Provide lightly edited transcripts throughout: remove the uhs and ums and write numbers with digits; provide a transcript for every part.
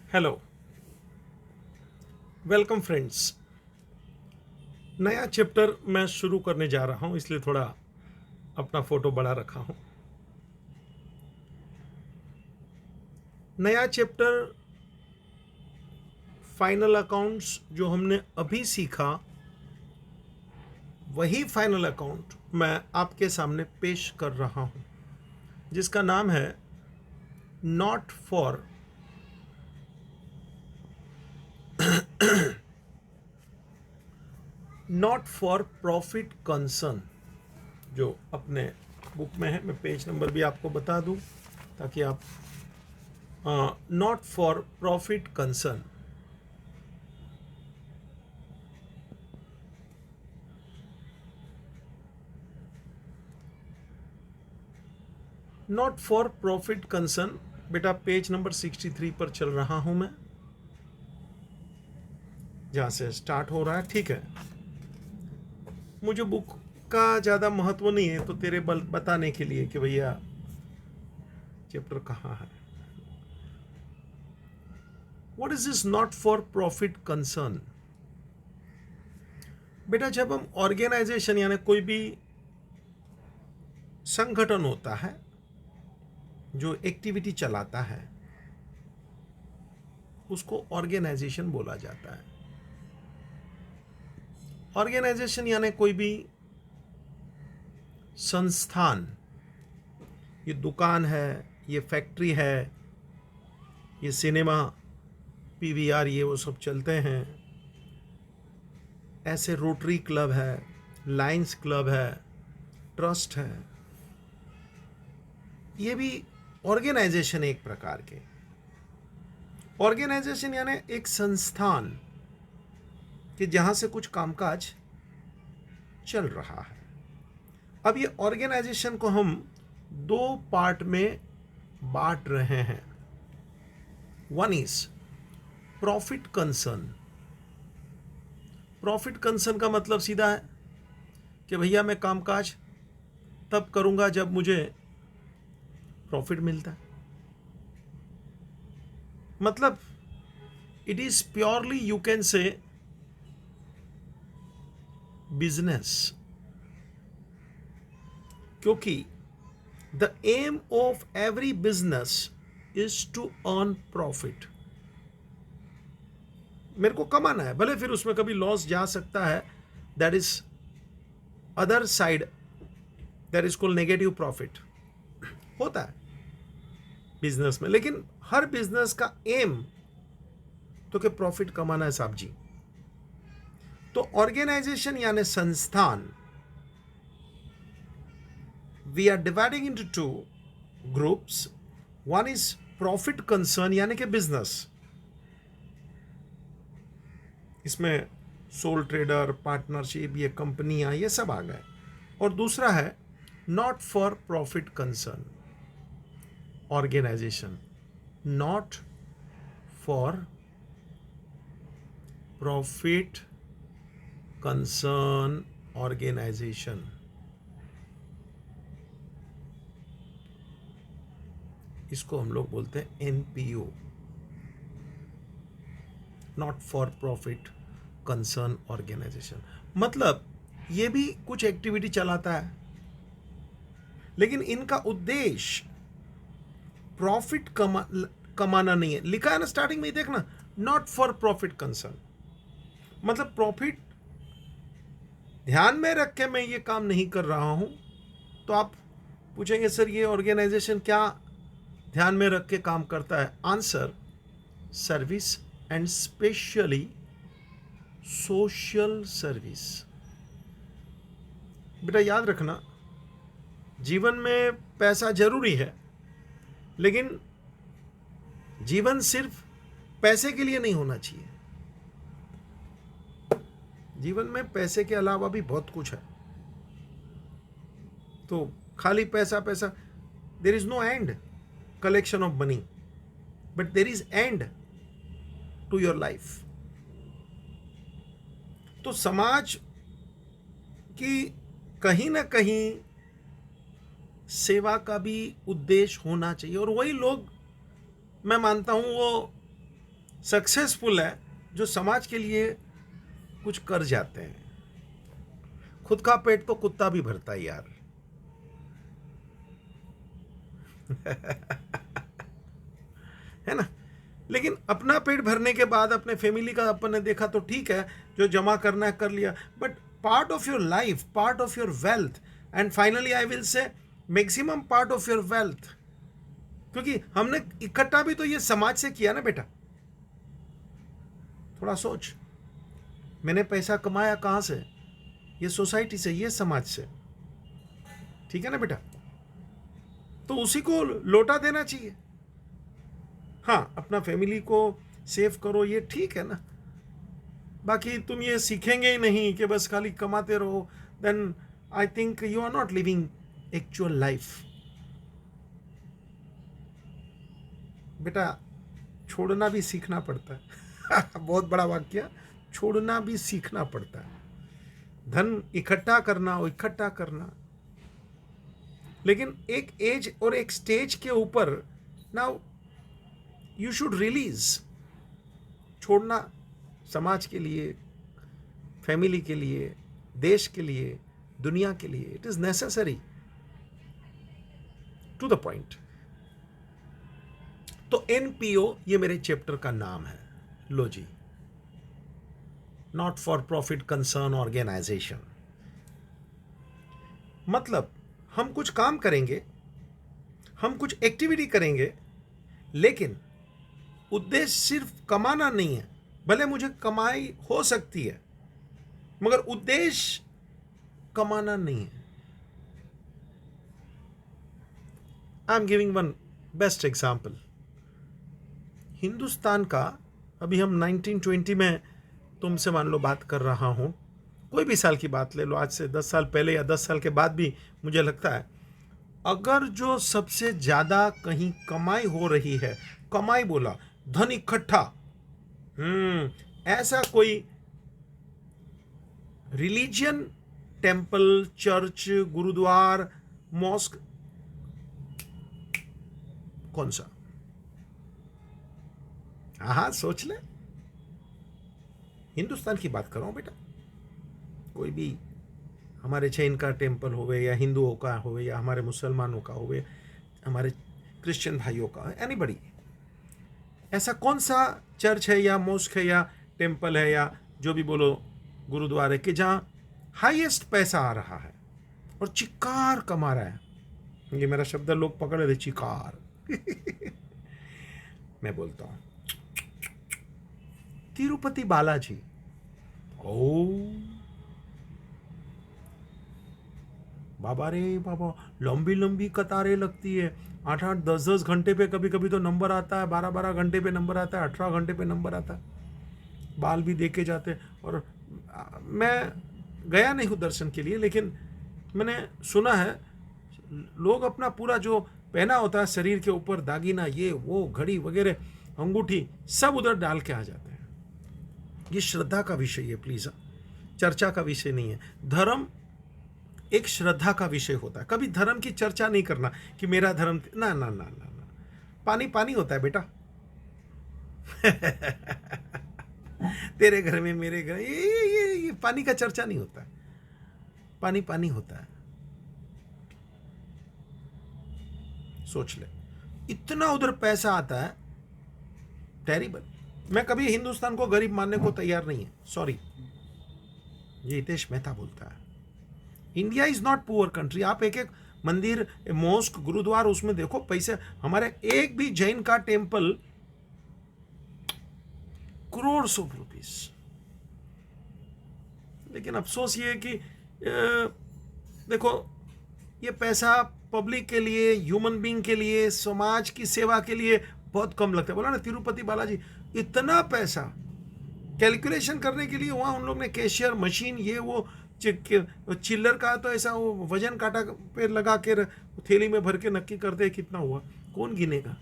Hello, welcome friends. नया chapter मैं शुरू करने जा रहा हूं, इसलिए थोड़ा अपना फोटो बड़ा रखा हूं। नया चैप्टर फाइनल अकाउंट्स जो हमने अभी सीखा, वही फाइनल अकाउंट मैं आपके सामने पेश कर रहा हूं, जिसका नाम है नॉट फॉर प्रॉफिट कंसर्न। जो अपने बुक में है, मैं पेज नंबर भी आपको बता दूं ताकि आप not for profit concern. Not for profit concern बेटा पेज नंबर 63 पर चल रहा हूं मैं, जहां से स्टार्ट हो रहा है। ठीक है, मुझे बुक का ज़्यादा महत्व नहीं है, तो तेरे बल बताने के लिए कि भैया चैप्टर कहाँ है। What is this not for profit concern? बेटा, जब हम ऑर्गेनाइजेशन यानी कोई भी संगठन होता है जो एक्टिविटी चलाता है, उसको ऑर्गेनाइजेशन बोला जाता है। ऑर्गेनाइजेशन यानी कोई भी संस्थान, ये दुकान है, ये फैक्ट्री है, ये सिनेमा, पीवीआर, ये वो सब चलते हैं। ऐसे रोटरी क्लब है, लायंस क्लब है, ट्रस्ट है, ये भी ऑर्गेनाइजेशन एक प्रकार के। ऑर्गेनाइजेशन यानी एक संस्थान कि जहां से कुछ कामकाज चल रहा है। अब ये ऑर्गेनाइजेशन को हम दो पार्ट में बांट रहे हैं। One is profit concern. Profit concern का मतलब सीधा है कि भैया मैं कामकाज तब करूंगा जब मुझे प्रॉफिट मिलता है। मतलब it is purely, you can say, business. क्योंकि the aim of every business is to earn profit. मेरे को कमाना है, भले फिर उसमें कभी लॉस जा सकता है, that is other side, that is called negative profit, होता है बिजनेस में। लेकिन हर बिजनेस का एम तो कि प्रॉफिट कमाना है साहब जी। तो ऑर्गेनाइजेशन यानी संस्थान, we are dividing into two groups. One is profit concern यानी कि बिजनेस, इसमें सोल ट्रेडर, पार्टनरशिप, ये कंपनियां, ये सब आ गए। और दूसरा है not for profit concern organisation, not for profit concern organisation. इसको हम लोग बोलते हैं NPO, not for profit concern organisation. मतलब ये भी कुछ एक्टिविटी चलाता है, लेकिन इनका उद्देश्य प्रॉफिट कमाना नहीं है। लिखा है ना स्टार्टिंग में ही, देखना, नॉट फॉर प्रॉफिट कंसर्न। मतलब प्रॉफिट ध्यान में रख के मैं ये काम नहीं कर रहा हूं। तो आप पूछेंगे सर ये ऑर्गेनाइजेशन क्या ध्यान में रख के काम करता है? Answer, service and specially social service. बेटा याद रखना, जीवन में पैसा जरूरी है, लेकिन जीवन सिर्फ पैसे के लिए नहीं होना चाहिए। जीवन में पैसे के अलावा भी बहुत कुछ है। तो खाली पैसा पैसा, there is no end collection of money, but there is end to your life. तो समाज की कहीं ना कहीं सेवा का भी उद्देश्य होना चाहिए। और वही लोग, मैं मानता हूं, वो सक्सेसफुल है जो समाज के लिए कुछ कर जाते हैं। खुद का पेट तो कुत्ता भी भरता है यार। है ना? लेकिन अपना पेट भरने के बाद अपने फैमिली का अपन ने देखा तो ठीक है, जो जमा करना है कर लिया, but part of your life, part of your wealth, and finally I will say maximum part of your wealth, क्योंकि हमने इकट्ठा भी तो ये समाज से किया ना बेटा। थोड़ा सोच, मैंने पैसा कमाया कहां से? ये सोसाइटी से, ये समाज से। ठीक है ना बेटा? तो उसी को लौटा देना चाहिए। हाँ, अपना फैमिली को सेव करो, ये ठीक है ना। बाकी तुम ये सीखेंगे ही नहीं कि बस खाली कमाते रहो, then I think you are not living actual life. बेटा, छोड़ना भी सीखना पड़ता है। बहुत बड़ा वाक्य, छोड़ना भी सीखना पड़ता है। धन इकट्ठा करना, वो इकट्ठा करना, लेकिन एक एज और एक स्टेज के ऊपर नाउ यू शुड रिलीज। छोड़ना समाज के लिए, फैमिली के लिए, देश के लिए, दुनिया के लिए, it is necessary. To the point. तो एनपीओ ये मेरे चैप्टर का नाम है। लो जी, not for profit concern organisation. मतलब हम कुछ काम करेंगे, हम कुछ एक्टिविटी करेंगे, लेकिन उद्देश्य सिर्फ कमाना नहीं है। भले मुझे कमाई हो सकती है, मगर उद्देश्य कमाना नहीं है। I am giving one best example. Hindustan का, अभी हम 1920 में तुमसे मान लो बात कर रहा हूं, कोई भी साल की बात ले लो, आज से 10 साल पहले या 10 साल के बाद भी मुझे लगता है, अगर जो सबसे ज्यादा कहीं कमाई हो रही है, कमाई बोला धन इकट्ठा, ऐसा कोई रिलीजियन, टेम्पल, चर्च, गुरुद्वार, मॉस्क, कौन सा? हाँ, सोच ले। हिंदुस्तान की बात कर रहा हूं बेटा। कोई भी हमारे जैन का टेम्पल होवे, या हिंदुओं का होवे, या हमारे मुसलमानों का होवे, हमारे क्रिश्चियन भाइयों का, एनीबडी, ऐसा कौन सा चर्च है या मॉस्क है या टेम्पल है या जो भी बोलो गुरुद्वारा है कि जहां हाईएस्ट पैसा आ रहा है और चिक्कार कमा रहा है? ये मेरा शब्द लोग पकड़ रहे, चिकार। मैं बोलता हूं तिरुपति बालाजी। ओ बाबा रे बाबा, लंबी लंबी कतारें लगती है, 8-8, 10-10 घंटे पे कभी कभी तो नंबर आता है, 12-12 घंटे पे नंबर आता है, 18 घंटे पे नंबर आता है। बाल भी देखे जाते हैं। और मैं गया नहीं हूँ दर्शन के लिए, लेकिन मैंने सुना है लोग अपना पूरा जो पहना होता है शरीर के ऊपर, दागीना, ये वो, घड़ी वगैरह, अंगूठी, सब उधर डाल के आ जाते हैं। ये श्रद्धा का विषय है, प्लीज, चर्चा का विषय नहीं है। धर्म एक श्रद्धा का विषय होता है। कभी धर्म की चर्चा नहीं करना कि मेरा धर्म, ना ना ना ना ना, पानी पानी होता है बेटा। तेरे घर में, मेरे घर, ये पानी का चर्चा नहीं होता है। पानी पानी होता है। सोच ले, इतना उधर पैसा आता है, टेरिबल। मैं कभी हिंदुस्तान को गरीब मानने को तैयार नहीं है, सॉरी। ये हितेश मेहता बोलता है। India is not poor country. आप एक एक मंदिर, मॉस्क, गुरुद्वार, उसमें देखो पैसे। हमारे एक भी जैन का टेम्पल करोड़ ऑफ रुपीस। लेकिन अफसोस ये है कि देखो, ये पैसा पब्लिक के लिए, ह्यूमन बीइंग के लिए, समाज की सेवा के लिए बहुत कम लगता है। बोला ना तिरुपति बालाजी, इतना पैसा कैलकुलेशन करने के लिए वहां उन लोग ने कैशियर मशीन, ये वो, चिल्लर का तो ऐसा वो वजन काटा पे लगा के थैली में भर के नक्की करते हैं कितना हुआ, कौन गिनेगा?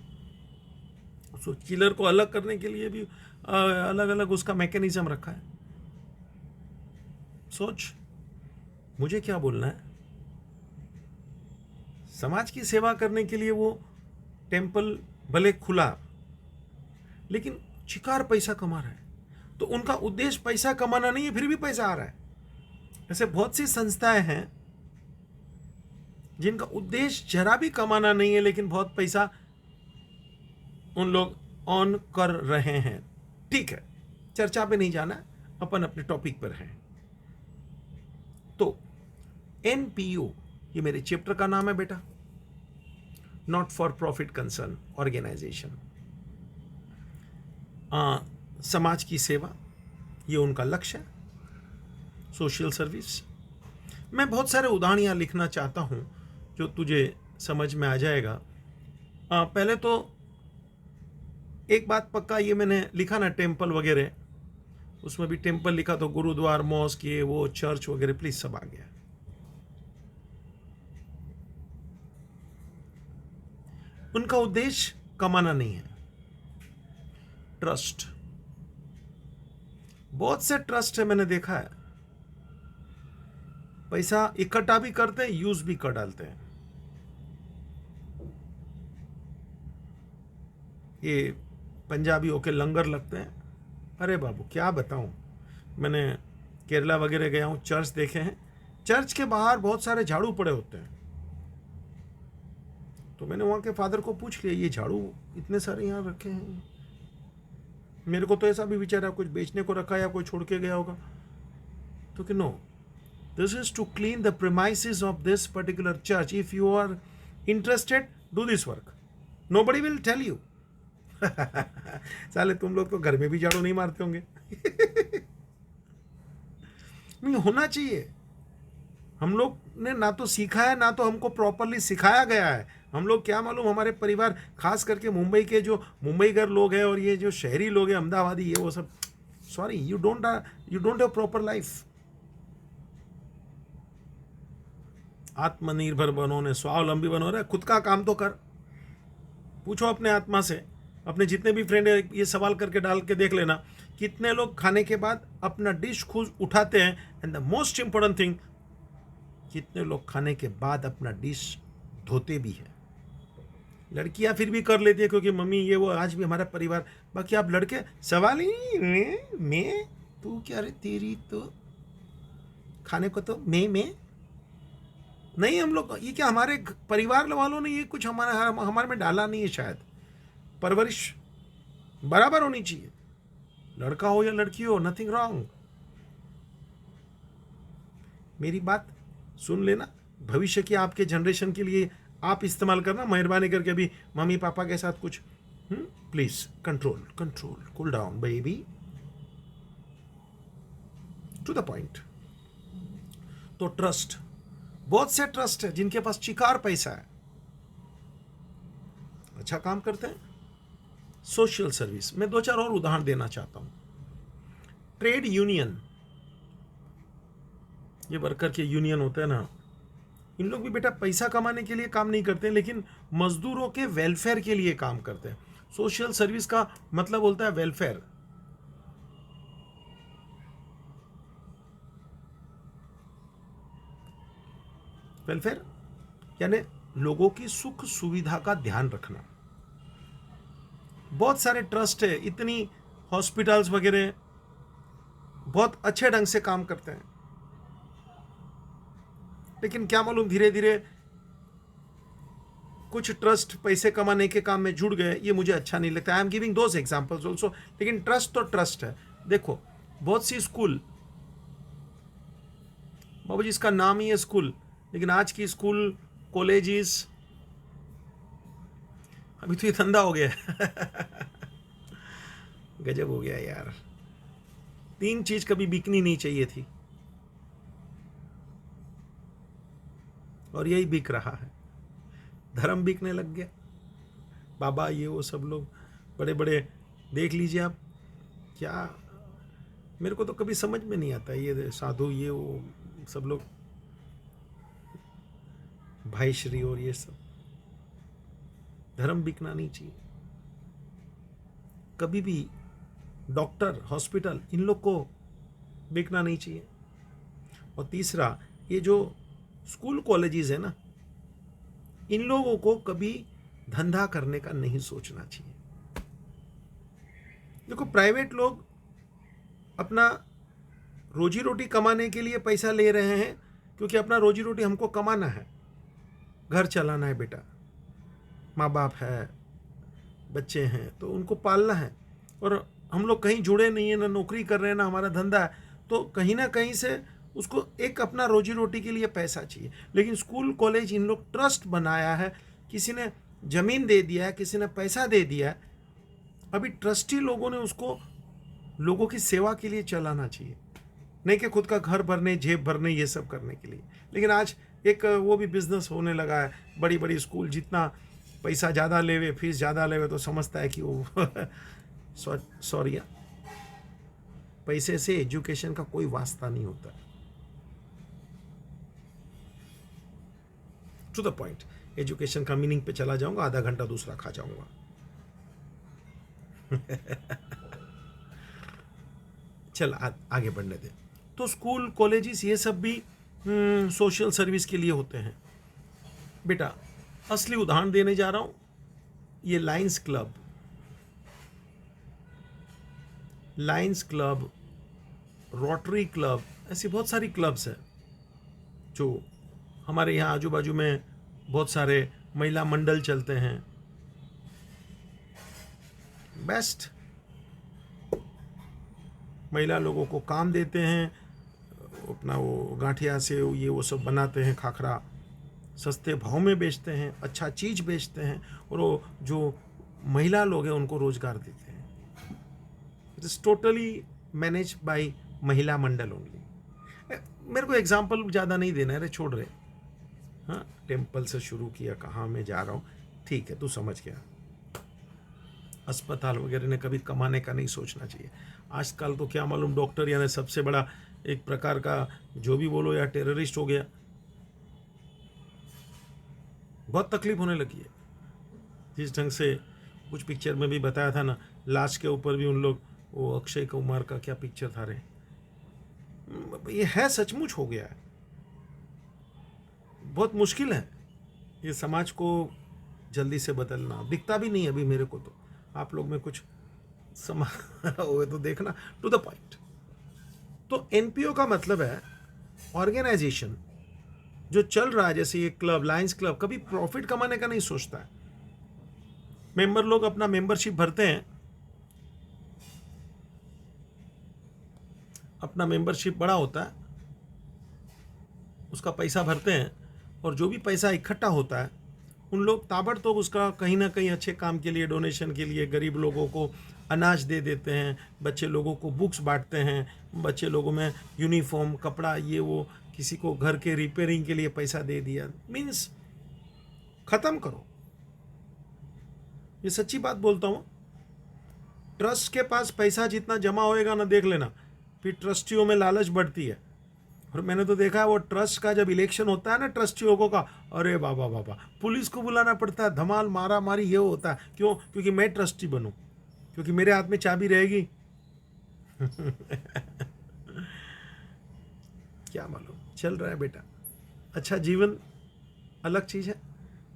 सो चिल्लर को अलग करने के लिए भी अलग अलग उसका मैकेनिज्म रखा है। सोच, मुझे क्या बोलना है? समाज की सेवा करने के लिए वो टेम्पल भले खुला, लेकिन चिकार पैसा कमा रहा है, तो उनका उद्देश्य पैसा कमाना नहीं है, फिर भी पैसा आ रहा है। ऐसे बहुत सी संस्थाएं हैं जिनका उद्देश्य जरा भी कमाना नहीं है, लेकिन बहुत पैसा उन लोग ऑन कर रहे हैं। ठीक है, चर्चा पे नहीं जाना, अपन अपने टॉपिक पर हैं। तो एनपीओ ये मेरे चैप्टर का नाम है बेटा, not for profit concern organisation. समाज की सेवा ये उनका लक्ष्य है, सोशल सर्विस। मैं बहुत सारे उदाहरण यहाँ लिखना चाहता हूँ जो तुझे समझ में आ जाएगा। पहले तो एक बात पक्का, ये मैंने लिखा ना टेम्पल वगैरह, उसमें भी टेम्पल लिखा तो गुरुद्वार, मॉस्क, ये वो चर्च वगैरह, प्लीज सब आ गया। उनका उद्देश्य कमाना नहीं है, ट्रस्ट। बहुत से ट्रस्ट है, मैंने देखा है, पैसा इकट्ठा भी करते हैं, यूज भी कर डालते हैं। ये पंजाबी होके लंगर लगते हैं। अरे बाबू क्या बताऊं, मैंने केरला वगैरह गया हूं, चर्च देखे हैं, चर्च के बाहर बहुत सारे झाड़ू पड़े होते हैं। तो मैंने वहां के फादर को पूछ लिया, ये झाड़ू इतने सारे यहाँ रखे हैं, मेरे को तो ऐसा भी विचार है कुछ बेचने को रखा या कोई छोड़ के गया होगा। तो कि no, this is to clean the premises of this particular church. If you are interested, do this work. Nobody will tell you. साले तुम लोग तो घर में भी झाड़ू नहीं मारते होंगे। नहीं होना चाहिए। हम लोग ने ना तो सीखा है, ना तो हमको प्रॉपरली सिखाया गया है। हम लोग क्या मालूम, हमारे परिवार खास करके मुंबई के जो मुंबईगर लोग हैं और ये जो शहरी लोग हैं, अहमदाबादी, ये वो सब, sorry, you don't have proper life. आत्मनिर्भर बनो ने स्वावलंबी बनो, रहे खुद का काम तो कर। पूछो अपने आत्मा से, अपने जितने भी फ्रेंड है, ये सवाल करके डाल के देख लेना, कितने लोग खाने के बाद अपना डिश खुद उठाते हैं। And the most important thing, कितने लोग खाने के बाद अपना डिश धोते भी है। लड़कियां फिर भी कर लेती है क्योंकि मम्मी ये वो, आज भी हमारा परिवार। बाकी आप लड़के सवाल ही नहीं, मैं तू क्या रे, तेरी तो खाने को तो मैं नहीं। हम लोग ये क्या, हमारे परिवार वालों ने ये कुछ हमारे में डाला नहीं है शायद। परवरिश बराबर होनी चाहिए, लड़का हो या लड़की हो, नथिंग रॉन्ग। मेरी बात सुन लेना, भविष्य की आपके जनरेशन के लिए आप इस्तेमाल करना, मेहरबानी करके भी मम्मी पापा के साथ कुछ please control, cool down baby, to the point. तो ट्रस्ट, बहुत से ट्रस्ट है जिनके पास चिकार पैसा है, अच्छा काम करते हैं। सोशल सर्विस, मैं 2-4 और उदाहरण देना चाहता हूं। ट्रेड यूनियन, ये वर्कर के यूनियन होते हैं ना, इन लोग भी बेटा पैसा कमाने के लिए काम नहीं करते, लेकिन मजदूरों के वेलफेयर के लिए काम करते हैं। सोशल सर्विस का मतलब बोलता है वेलफेयर। वेलफेयर यानी लोगों की सुख सुविधा का ध्यान रखना। बहुत सारे ट्रस्ट है, इतनी हॉस्पिटल्स वगैरह बहुत अच्छे ढंग से काम करते हैं, लेकिन क्या मालूम धीरे धीरे कुछ ट्रस्ट पैसे कमाने के काम में जुड़ गए। ये मुझे अच्छा नहीं लगता। I am giving those examples also, लेकिन ट्रस्ट तो ट्रस्ट है। देखो बहुत सी स्कूल, बाबू जी इसका नाम ही है स्कूल, लेकिन आज की स्कूल कॉलेजेस, अभी तो ये धंधा हो गया। गजब हो गया यार। 3 चीज कभी बिकनी नहीं चाहिए थी और यही बिक रहा है। धर्म बिकने लग गया, बाबा ये वो सब लोग बड़े बड़े, देख लीजिए आप क्या। मेरे को तो कभी समझ में नहीं आता, ये साधु ये वो सब लोग, भाई श्री और ये सब, धर्म बिकना नहीं चाहिए कभी भी। डॉक्टर, हॉस्पिटल, इन लोग को बिकना नहीं चाहिए। और तीसरा, ये जो स्कूल कॉलेजेस है ना, इन लोगों को कभी धंधा करने का नहीं सोचना चाहिए। देखो, प्राइवेट लोग अपना रोजी रोटी कमाने के लिए पैसा ले रहे हैं, क्योंकि अपना रोजी रोटी हमको कमाना है, घर चलाना है बेटा, माँ बाप है, बच्चे हैं, तो उनको पालना है। और हम लोग कहीं जुड़े नहीं है, ना नौकरी कर रहे हैं, ना हमारा धंधा है, तो कहीं ना कहीं से उसको एक अपना रोजी रोटी के लिए पैसा चाहिए। लेकिन स्कूल कॉलेज इन लोग ट्रस्ट बनाया है, किसी ने ज़मीन दे दिया है, किसी ने पैसा दे दिया है, अभी ट्रस्टी लोगों ने उसको लोगों की सेवा के लिए चलाना चाहिए, नहीं कि खुद का घर भरने, जेब भरने, ये सब करने के लिए। लेकिन आज एक वो भी बिजनेस होने लगा है, बड़ी बड़ी स्कूल जितना पैसा ज़्यादा लेवे, फीस ज़्यादा लेवे, तो समझता है कि वो सॉरी, पैसे से एजुकेशन का कोई वास्ता नहीं होता। टू द पॉइंट, एजुकेशन का मीनिंग पे चला जाऊंगा, आधा घंटा दूसरा खा जाऊंगा। चल आगे बढ़ने दे। तो स्कूल कॉलेजेस ये सब भी सोशल सर्विस के लिए होते हैं बेटा। असली उदाहरण देने जा रहा हूं, ये लायंस क्लब, रोटरी क्लब, ऐसी बहुत सारी क्लब्स हैं जो हमारे यहाँ आजू बाजू में बहुत सारे महिला मंडल चलते हैं। बेस्ट, महिला लोगों को काम देते हैं, अपना वो गांठिया से ये वो सब बनाते हैं, खाखरा सस्ते भाव में बेचते हैं, अच्छा चीज़ बेचते हैं, और वो जो महिला लोग हैं उनको रोजगार देते हैं। It is totally manage by महिला मंडल ओनली। मेरे को एग्जाम्पल ज़्यादा नहीं देना है रे, छोड़ रहे। हाँ, टेम्पल से शुरू किया, कहाँ मैं जा रहा हूँ, ठीक है, तू समझ गया। अस्पताल वगैरह ने कभी कमाने का नहीं सोचना चाहिए। आजकल तो क्या मालूम, डॉक्टर यानी सबसे बड़ा एक प्रकार का जो भी बोलो या टेररिस्ट हो गया। बहुत तकलीफ होने लगी है। जिस ढंग से कुछ पिक्चर में भी बताया था ना, लाश के ऊपर भी उन लोग, वो अक्षय कुमार का क्या पिक्चर था रे, ये है सचमुच हो गया है। बहुत मुश्किल है ये समाज को जल्दी से बदलना। दिखता भी नहीं अभी मेरे को, तो आप लोग में कुछ समा हुए तो देखना। टू द पॉइंट, तो एनपीओ का मतलब है ऑर्गेनाइजेशन जो चल रहा है, जैसे ये क्लब, लायंस क्लब, कभी प्रॉफिट कमाने का नहीं सोचता है। मेंबर लोग अपना मेंबरशिप भरते हैं, अपना मेंबरशिप बड़ा होता है, उसका पैसा भरते हैं, और जो भी पैसा इकट्ठा होता है उन लोग ताबड़तोड़ उसका कहीं ना कहीं अच्छे काम के लिए, डोनेशन के लिए, गरीब लोगों को अनाज दे देते हैं, बच्चे लोगों को बुक्स बांटते हैं, बच्चे लोगों में यूनिफॉर्म, कपड़ा, ये वो, किसी को घर के रिपेयरिंग के लिए पैसा दे दिया। मीन्स ख़त्म करो। ये सच्ची बात बोलता हूँ। ट्रस्ट के पास पैसा जितना जमा होएगा ना, देख लेना, फिर ट्रस्टियों में लालच बढ़ती है। और मैंने तो देखा है वो ट्रस्ट का जब इलेक्शन होता है ना, ट्रस्टियों का, अरे बाबा बाबा, पुलिस को बुलाना पड़ता है, धमाल मारा मारी ये होता है। क्यों? क्योंकि मैं ट्रस्टी बनूं, क्योंकि मेरे हाथ में चाबी रहेगी। क्या मालूम चल रहा है बेटा। अच्छा, जीवन अलग चीज़ है।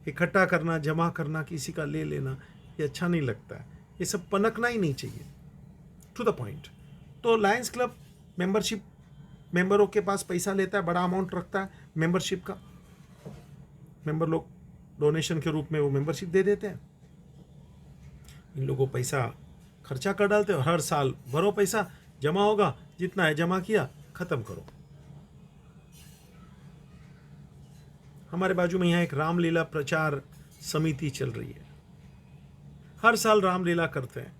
इकट्ठा करना, जमा करना, किसी का ले लेना, ये अच्छा नहीं लगता है। ये सब पनकना ही नहीं चाहिए। To the point. तो लायंस क्लब मेंबरशिप, मेंबरों के पास पैसा लेता है, बड़ा अमाउंट रखता है मेंबरशिप का। मेंबर लोग डोनेशन के रूप में वो मेंबरशिप दे देते हैं। इन लोगों को पैसा खर्चा कर डालते हैं, और हर साल भरो पैसा, जमा होगा, जितना है जमा किया, ख़त्म करो। हमारे बाजू में यहाँ एक रामलीला प्रचार समिति चल रही है। हर साल रामलीला करते हैं,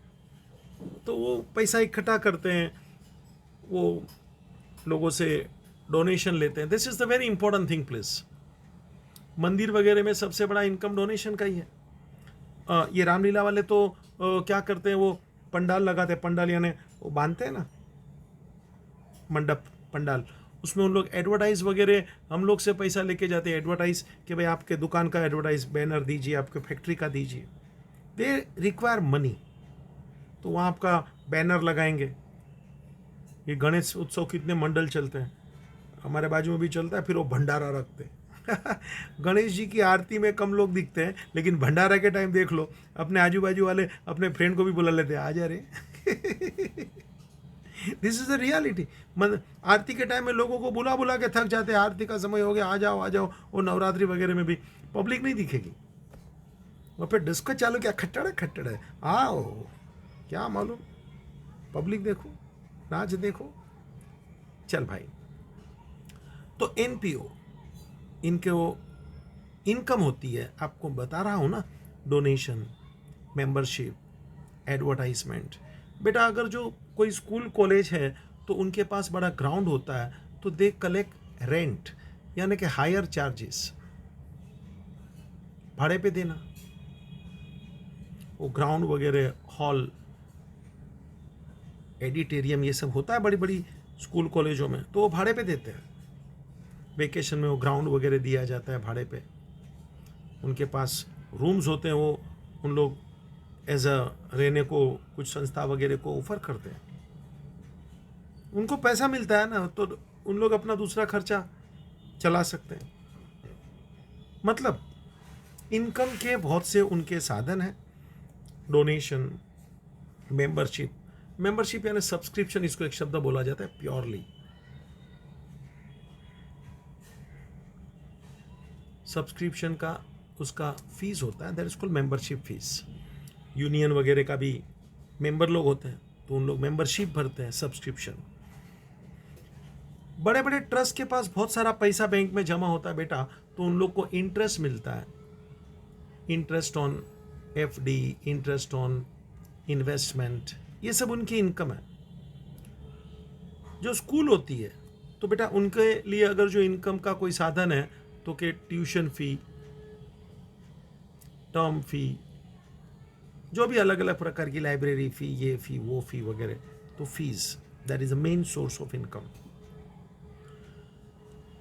तो वो पैसा इकट्ठा करते हैं, वो लोगों से डोनेशन लेते हैं। This is the very important thing please. मंदिर वगैरह में सबसे बड़ा इनकम डोनेशन का ही है। ये रामलीला वाले तो क्या करते हैं, वो पंडाल लगाते हैं। पंडाल यानी वो बांधते हैं ना, मंडप, पंडाल, उसमें उन लोग एडवर्टाइज वगैरह हम लोग से पैसा लेके जाते हैं। एडवर्टाइज कि भाई आपके दुकान का एडवर्टाइज बैनर दीजिए, आपके फैक्ट्री का दीजिए। दे रिक्वायर मनी, तो वहाँ आपका बैनर लगाएंगे। ये गणेश उत्सव कितने मंडल चलते हैं, हमारे बाजू में भी चलता है। फिर वो भंडारा रखते हैं। गणेश जी की आरती में कम लोग दिखते हैं, लेकिन भंडारा के टाइम देख लो, अपने आजू बाजू वाले अपने फ्रेंड को भी बुला लेते हैं, आ जा रे। This is the reality. मतलब आरती के टाइम में लोगों को बुला बुला के थक जाते हैं, आरती का समय हो गया, आ जाओ आ जाओ। और नवरात्रि वगैरह में भी पब्लिक नहीं दिखेगी, वहाँ पे डिस्को चालू किया, खट्टड़ है, आओ, क्या मालूम, पब्लिक देखो, नाच देखो। चल भाई, तो एनपीओ, इनके वो इनकम होती है, आपको बता रहा हूँ ना, डोनेशन, मेंबरशिप, एडवर्टाइजमेंट। बेटा अगर जो कोई स्कूल कॉलेज है तो उनके पास बड़ा ग्राउंड होता है, तो दे कलेक्ट रेंट, यानी कि हायर चार्जेस, भाड़े पे देना। वो ग्राउंड वगैरह, हॉल, एडिटेरियम, ये सब होता है बड़ी बड़ी स्कूल कॉलेजों में, तो वो भाड़े पे देते हैं। वेकेशन में वो ग्राउंड वगैरह दिया जाता है भाड़े पे। उनके पास रूम्स होते हैं, वो उन लोग एज अ रहने को कुछ संस्था वगैरह को ऑफर करते हैं। उनको पैसा मिलता है ना, तो उन लोग अपना दूसरा खर्चा चला सकते हैं। मतलब इनकम के बहुत से उनके साधन हैं। डोनेशन, मेंबरशिप, मेंबरशिप यानी सब्सक्रिप्शन, इसको एक शब्द बोला जाता है प्योरली। सब्सक्रिप्शन का उसका फीस होता है, that is called membership fees. Union वगैरह का भी मेंबर लोग होते हैं, तो उन लोग मेंबरशिप भरते हैं, सब्सक्रिप्शन। बड़े बड़े ट्रस्ट के पास बहुत सारा पैसा बैंक में जमा होता है बेटा, तो उन लोग को इंटरेस्ट मिलता है, interest on FD, interest on investment, ये सब उनकी इनकम है। जो स्कूल होती है, तो बेटा उनके लिए अगर जो इनकम का कोई साधन है, तो कि ट्यूशन फी, टर्म फी, जो भी अलग अलग प्रकार की लाइब्रेरी फी, ये फी वो फी वगैरह, तो fees, that is the main source of income.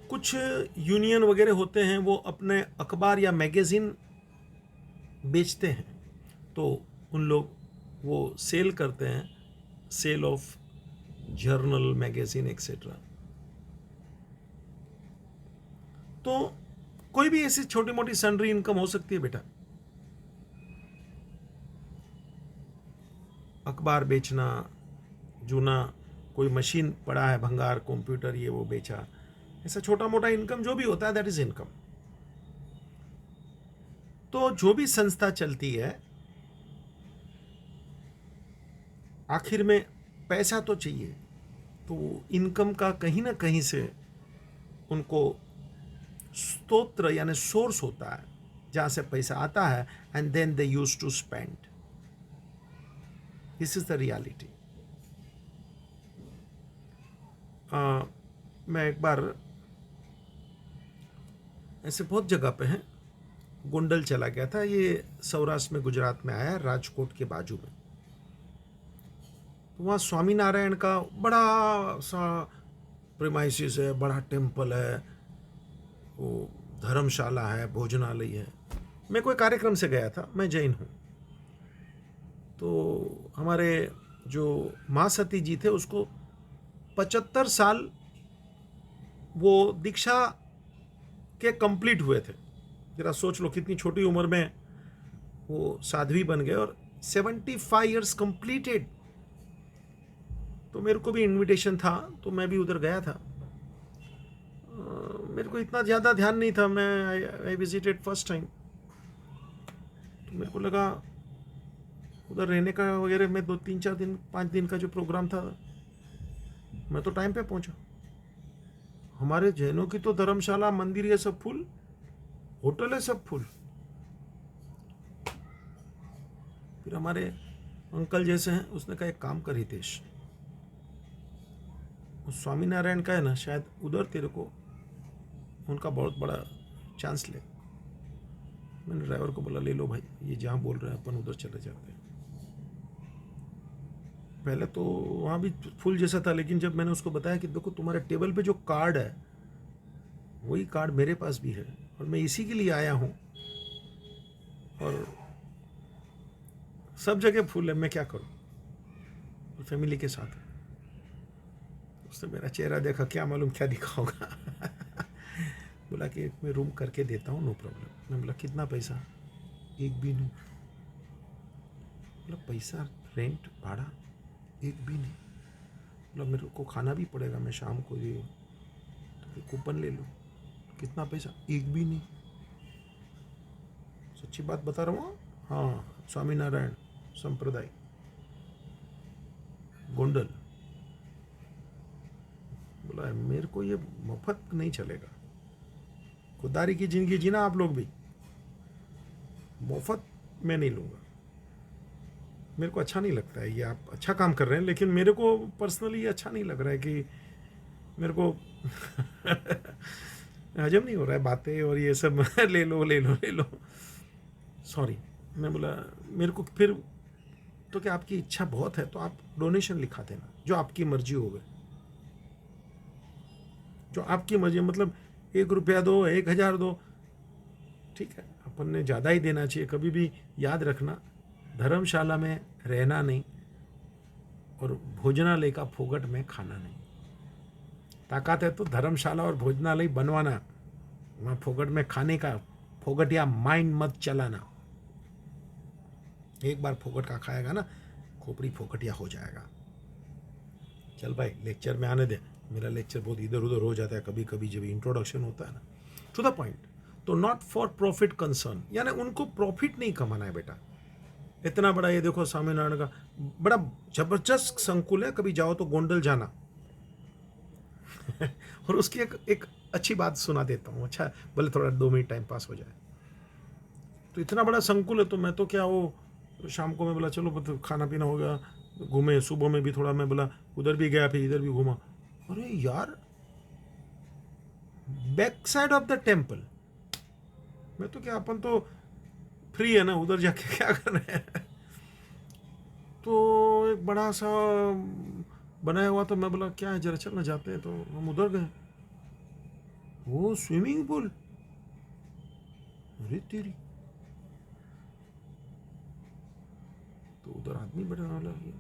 कुछ यूनियन वगैरह होते हैं, वो अपने अखबार या मैगजीन बेचते हैं, तो उन लोग वो सेल करते हैं, sale of journal, magazine etcetera. तो कोई भी ऐसी छोटी मोटी सन्ड्री इनकम हो सकती है बेटा। अखबार बेचना, जूना कोई मशीन पड़ा है, भंगार कंप्यूटर, ये वो बेचा, ऐसा छोटा मोटा इनकम जो भी होता है, दैट इज इनकम। तो जो भी संस्था चलती है, आखिर में पैसा तो चाहिए, तो इनकम का कहीं ना कहीं से उनको स्रोत यानी सोर्स होता है, जहां से पैसा आता है, and then they used to spend. This is the reality. मैं एक बार ऐसे बहुत जगह पे हैं, गोंडल चला गया था, ये सौराष्ट्र में, गुजरात में आया, राजकोट के बाजू में। तो वहाँ स्वामीनारायण का बड़ा सा प्रेमाइसिस है, बड़ा टेम्पल है, वो धर्मशाला है, भोजनालय है। मैं कोई कार्यक्रम से गया था, मैं जैन हूँ, तो हमारे जो माँ सती जी थे, उसको 75 साल वो दीक्षा के कंप्लीट हुए थे। जरा सोच लो कितनी छोटी उम्र में वो साध्वी बन गए, और 75 ईयर्स कंप्लीटेड। तो मेरे को भी इनविटेशन था, तो मैं भी उधर गया था। मेरे को इतना ज़्यादा ध्यान नहीं था, मैं आई विजिटेड फर्स्ट टाइम। तो मेरे को लगा उधर रहने का वगैरह में 2-3-4 दिन 5 दिन का जो प्रोग्राम था, मैं तो टाइम पे पहुंचा। हमारे जैनों की तो धर्मशाला, मंदिर, ये सब फुल, होटल है सब फुल। फिर हमारे अंकल जैसे हैं, उसने कहा एक काम कर हितेश, स्वामीनारायण का है ना, शायद उधर तेरे को उनका बहुत बड़ा चांस ले। मैंने ड्राइवर को बोला ले लो भाई, ये जहाँ बोल रहे हैं अपन उधर चले जाते हैं। पहले तो वहाँ भी फुल जैसा था, लेकिन जब मैंने उसको बताया कि देखो तुम्हारे टेबल पे जो कार्ड है, वही कार्ड मेरे पास भी है, और मैं इसी के लिए आया हूँ, और सब जगह फुल है, मैं क्या करूँ, और फैमिली के साथ। उसने मेरा चेहरा देखा, क्या मालूम क्या दिखा होगा। बोला कि मैं रूम करके देता हूँ, नो प्रॉब्लम। मैं बोला कितना पैसा? एक भी नहीं। बोला पैसा, रेंट, भाड़ा एक भी नहीं। मतलब मेरे को खाना भी पड़ेगा, मैं शाम को ये तो फिर कूपन ले लूँ। कितना पैसा? एक भी नहीं। सच्ची बात बता रहा हूँ। हाँ, स्वामीनारायण संप्रदाय, गोंडल। बोला मेरे को ये मुफ्त नहीं चलेगा। खुदारी की जिंदगी जीना आप लोग भी, मुफ्त मैं नहीं लूँगा। मेरे को अच्छा नहीं लगता है। ये आप अच्छा काम कर रहे हैं, लेकिन मेरे को पर्सनली अच्छा नहीं लग रहा है कि मेरे को हजम नहीं हो रहा है बातें और ये सब ले लो ले लो ले लो। सॉरी, मैं बोला मेरे को फिर तो क्या आपकी इच्छा बहुत है तो आप डोनेशन लिखा देना, जो आपकी मर्जी होवे, जो आपकी मर्जी। मतलब 1 रुपया दो, 1,000 दो, ठीक है, अपन ने ज़्यादा ही देना चाहिए। कभी भी याद रखना, धर्मशाला में रहना नहीं और भोजनालय का फोगट में खाना नहीं। ताकत है तो धर्मशाला और भोजनालय बनवाना, वहाँ फोगट में खाने का फोगट या माइंड मत चलाना। एक बार फोगट का खाएगा ना, खोपड़ी फोगटिया हो जाएगा। चल भाई, लेक्चर में आने दे। मेरा लेक्चर बहुत इधर उधर हो जाता है कभी कभी जब इंट्रोडक्शन होता है ना। To the point. तो नॉट फॉर प्रॉफिट कंसर्न, यानी उनको प्रॉफिट नहीं कमाना है बेटा। इतना बड़ा ये देखो स्वामीनारायण का बड़ा जबरदस्त संकुल है, कभी जाओ तो गोंडल जाना। और उसकी एक अच्छी बात सुना देता हूँ। अच्छा, भले थोड़ा 2 मिनट टाइम पास हो जाए। तो इतना बड़ा संकुल है, तो मैं तो क्या वो शाम को मैं बोला चलो खाना पीना हो गया, घूमे। सुबह में भी थोड़ा मैं बोला उधर भी गया, फिर इधर भी घूमा। अरे यार, back side of the temple. मैं तो क्या, अपन तो फ्री है ना, उधर जाके क्या कर रहे हैं। तो एक बड़ा सा बनाया हुआ, तो मैं बोला क्या है, जरा चल ना जाते हैं। तो हम उधर गए, वो स्विमिंग पूल। अरे तेरी, तो उधर आदमी बैठा वाला है,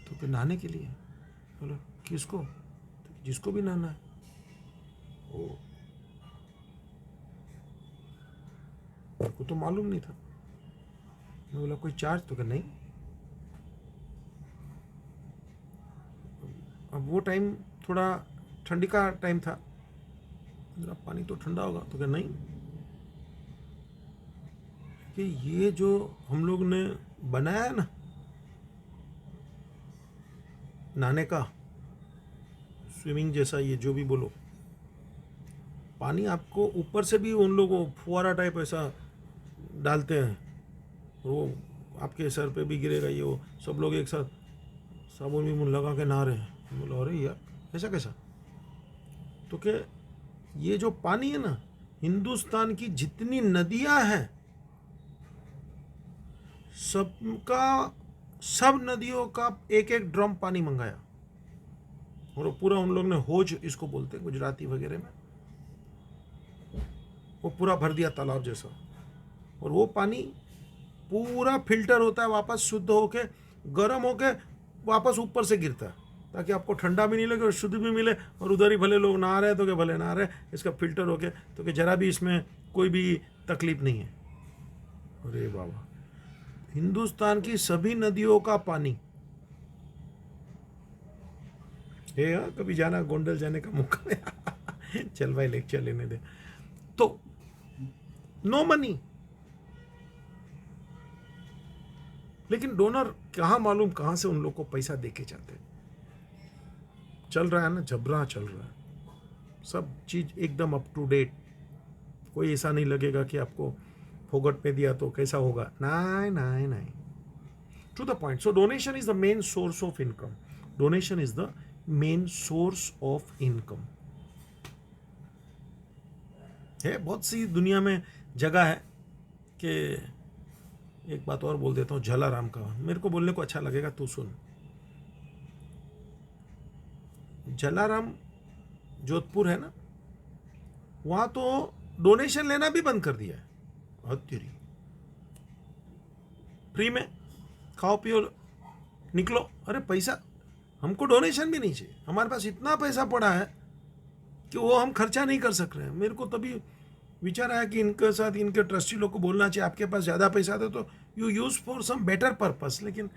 तो फिर नहाने के लिए। बोला किसको? तो जिसको भी नहाना है। ओ, मेरे को तो मालूम नहीं था। मैं बोला कोई चार्ज? तो क्या नहीं। अब वो टाइम थोड़ा ठंडी का टाइम था, मेरा पानी तो ठंडा होगा। तो क्या नहीं, कि ये जो हम लोग ने बनाया है ना नहाने का, स्विमिंग जैसा, ये जो भी बोलो, पानी आपको ऊपर से भी उन लोगों फुहारा टाइप ऐसा डालते हैं, वो आपके सर पे भी गिरेगा। ये वो सब लोग एक साथ साबुन भी मुँह लगा के नहा रहे हैं। बोला अरे यार, ऐसा कैसा? तो क्या ये जो पानी है ना, हिंदुस्तान की जितनी नदियां हैं सबका, सब नदियों का एक एक ड्रम पानी मंगाया, और वो पूरा उन लोग ने होज इसको बोलते हैं गुजराती वगैरह में, वो पूरा भर दिया तालाब जैसा। और वो पानी पूरा फिल्टर होता है, वापस शुद्ध होके गर्म होके वापस ऊपर से गिरता है, ताकि आपको ठंडा भी नहीं लगे और शुद्ध भी मिले। और उधर ही भले लोग नहा रहे हैं तो क्या, भले नहा रहे, इसका फिल्टर होके तो कि जरा भी इसमें कोई भी तकलीफ नहीं है। अरे बाबा, हिंदुस्तान की सभी नदियों का पानी है। हाँ, कभी जाना, गोंडल जाने का मौका मिला। चल भाई, लेक्चर लेने दे। तो नो मनी, लेकिन डोनर कहाँ मालूम कहाँ से उन लोग को पैसा देके जाते। चल रहा है ना, जबरा चल रहा है, सब चीज एकदम अप टू डेट। कोई ऐसा नहीं लगेगा कि आपको फोगट पे दिया तो कैसा होगा। नहीं नहीं नहीं, to the point. So donation is the main source of income. Donation is the main source of income. है बहुत सी दुनिया में जगह है कि, एक बात और बोल देता हूँ जलाराम का, मेरे को बोलने को अच्छा लगेगा, तू सुन। जलाराम जोधपुर है ना, वहां तो डोनेशन लेना भी बंद कर दिया है। तेरी, फ्री में खाओ पियो निकलो। अरे पैसा, हमको डोनेशन भी नहीं चाहिए, हमारे पास इतना पैसा पड़ा है कि वो हम खर्चा नहीं कर सक रहे हैं। मेरे को तभी विचार आया कि इनके साथ, इनके ट्रस्टी लोग को बोलना चाहिए, आपके पास ज़्यादा पैसा था तो you use for some better purpose. लेकिन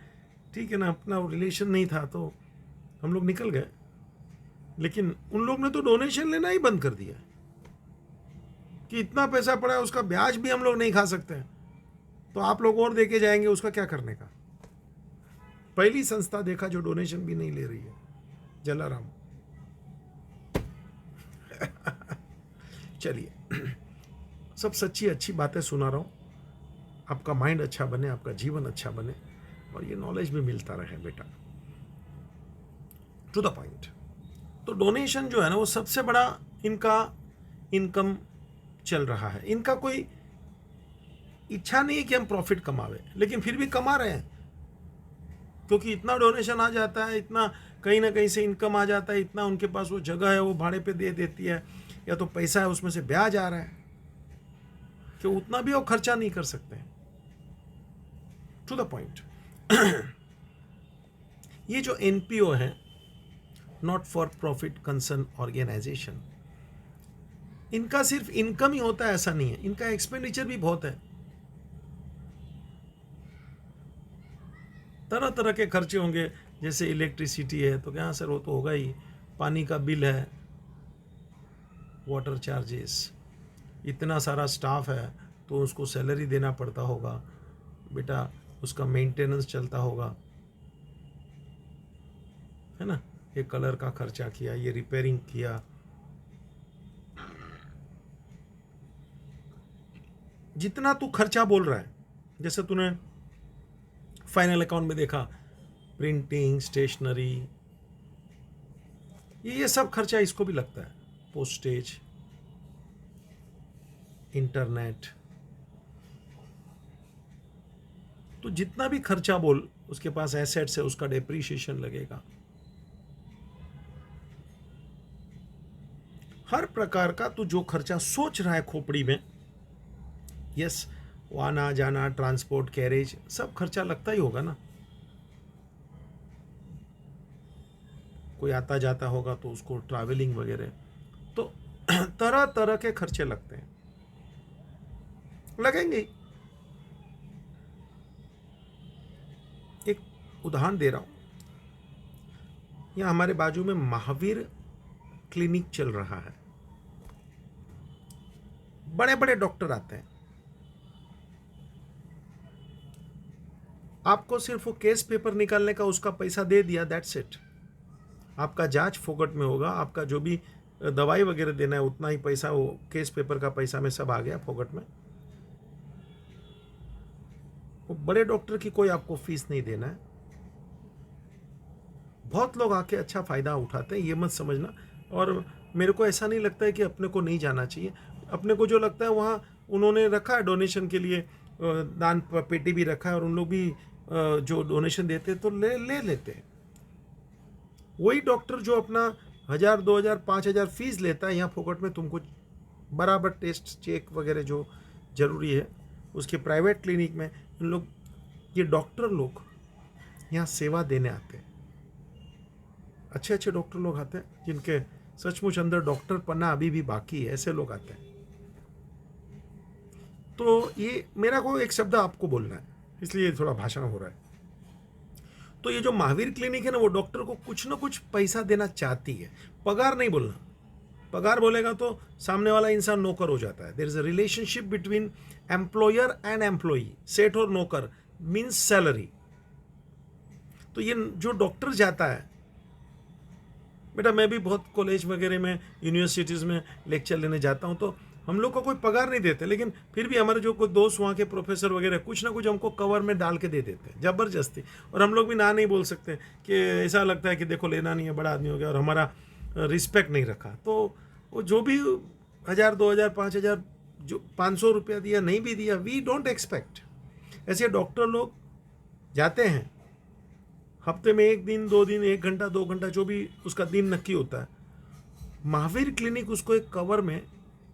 ठीक है ना, अपना रिलेशन नहीं था तो हम लोग निकल गए, लेकिन उन लोग ने तो डोनेशन लेना ही बंद कर दिया कि इतना पैसा पड़ा है, उसका ब्याज भी हम लोग नहीं खा सकते हैं, तो आप लोग और देके जाएंगे, उसका क्या करने का। पहली संस्था देखा जो डोनेशन भी नहीं ले रही है, जलाराम। चलिए, सब सच्ची अच्छी बातें सुना रहा हूँ, आपका माइंड अच्छा बने, आपका जीवन अच्छा बने, और ये नॉलेज भी मिलता रहे बेटा। To the point. तो डोनेशन जो है ना, वो सबसे बड़ा इनका इनकम चल रहा है। इनका कोई इच्छा नहीं है कि हम प्रॉफिट कमावे, लेकिन फिर भी कमा रहे हैं, क्योंकि इतना डोनेशन आ जाता है, इतना कहीं ना कहीं से इनकम आ जाता है, इतना उनके पास वो जगह है, वो भाड़े पे दे देती है, या तो पैसा है उसमें से ब्याज आ रहा है, कि उतना भी वो खर्चा नहीं कर सकते। To the point. ये जो एनपीओ है, not for profit concern organisation, इनका सिर्फ इनकम ही होता है ऐसा नहीं है, इनका एक्सपेंडिचर भी बहुत है। तरह तरह के खर्चे होंगे, जैसे इलेक्ट्रिसिटी है तो क्या सर, वो तो होगा ही, पानी का बिल है, वाटर चार्जेस, इतना सारा स्टाफ है तो उसको सैलरी देना पड़ता होगा बेटा, उसका मेंटेनेंस चलता होगा, है ना, ये कलर का खर्चा किया, ये रिपेयरिंग किया। जितना तू खर्चा बोल रहा है, जैसे तूने फाइनल अकाउंट में देखा, प्रिंटिंग, स्टेशनरी, ये सब खर्चा इसको भी लगता है, पोस्टेज, इंटरनेट। तो जितना भी खर्चा बोल, उसके पास एसेट्स है, उसका डेप्रीशिएशन लगेगा। हर प्रकार का तू जो खर्चा सोच रहा है खोपड़ी में, यस, वो आना जाना, ट्रांसपोर्ट, कैरेज, सब खर्चा लगता ही होगा ना। कोई आता जाता होगा तो उसको ट्रैवलिंग वगैरह, तो तरह तरह के खर्चे लगते हैं, लगेंगे ही। एक उदाहरण दे रहा हूं, यहाँ हमारे बाजू में महावीर क्लिनिक चल रहा है, बड़े बड़े डॉक्टर आते हैं, आपको सिर्फ वो केस पेपर निकालने का उसका पैसा दे दिया, दैट्स इट। आपका जांच फोकट में होगा, आपका जो भी दवाई वगैरह देना है उतना ही पैसा, वो केस पेपर का पैसा में सब आ गया फोकट में। वो बड़े डॉक्टर की कोई आपको फीस नहीं देना है। बहुत लोग आके अच्छा फायदा उठाते हैं, ये मत समझना। और मेरे को ऐसा नहीं लगता है कि अपने को नहीं जाना चाहिए। अपने को जो लगता है वहाँ उन्होंने रखा है डोनेशन के लिए, दान पेटी भी रखा है, और उन लोग भी जो डोनेशन देते हैं तो ले लेते हैं। वही डॉक्टर जो अपना 1000, 2000, 5000 फीस लेता है, यहाँ फोकट में तुमको बराबर टेस्ट चेक वगैरह जो जरूरी है उसके प्राइवेट क्लिनिक में, इन लोग, ये डॉक्टर लोग यहाँ सेवा देने आते हैं। अच्छे अच्छे डॉक्टर लोग आते हैं, जिनके सचमुच अंदर डॉक्टर पन्ना अभी भी बाकी है, ऐसे लोग आते हैं। तो ये मेरा को एक शब्द आपको बोलना है, इसलिए थोड़ा भाषण हो रहा है। तो ये जो महावीर क्लिनिक है ना, वो डॉक्टर को कुछ ना कुछ पैसा देना चाहती है। पगार नहीं बोलना, पगार बोलेगा तो सामने वाला इंसान नौकर हो जाता है। There is a relationship between employer and employee, सेठ और नौकर मीन्स सैलरी। तो ये जो डॉक्टर जाता है, बेटा मैं भी बहुत कॉलेज वगैरह में, यूनिवर्सिटीज़ में लेक्चर लेने जाता हूँ, तो हम लोग को कोई पगार नहीं देते, लेकिन फिर भी हमारे जो कोई दोस्त वहाँ के प्रोफेसर वगैरह कुछ ना कुछ हमको कवर में डाल के दे देते हैं ज़बरदस्ती। और हम लोग भी ना नहीं बोल सकते, कि ऐसा लगता है कि देखो लेना नहीं है, बड़ा आदमी हो गया, और हमारा रिस्पेक्ट नहीं रखा। तो वो जो भी 1000, 2000, 5000, जो 500 रुपया दिया, नहीं भी दिया, वी डोंट एक्सपेक्ट। ऐसे डॉक्टर लोग जाते हैं, हफ्ते में 1 दिन, 2 दिन, 1 घंटा, 2 घंटा, जो भी उसका दिन नक्की होता है। महावीर क्लिनिक उसको एक कवर में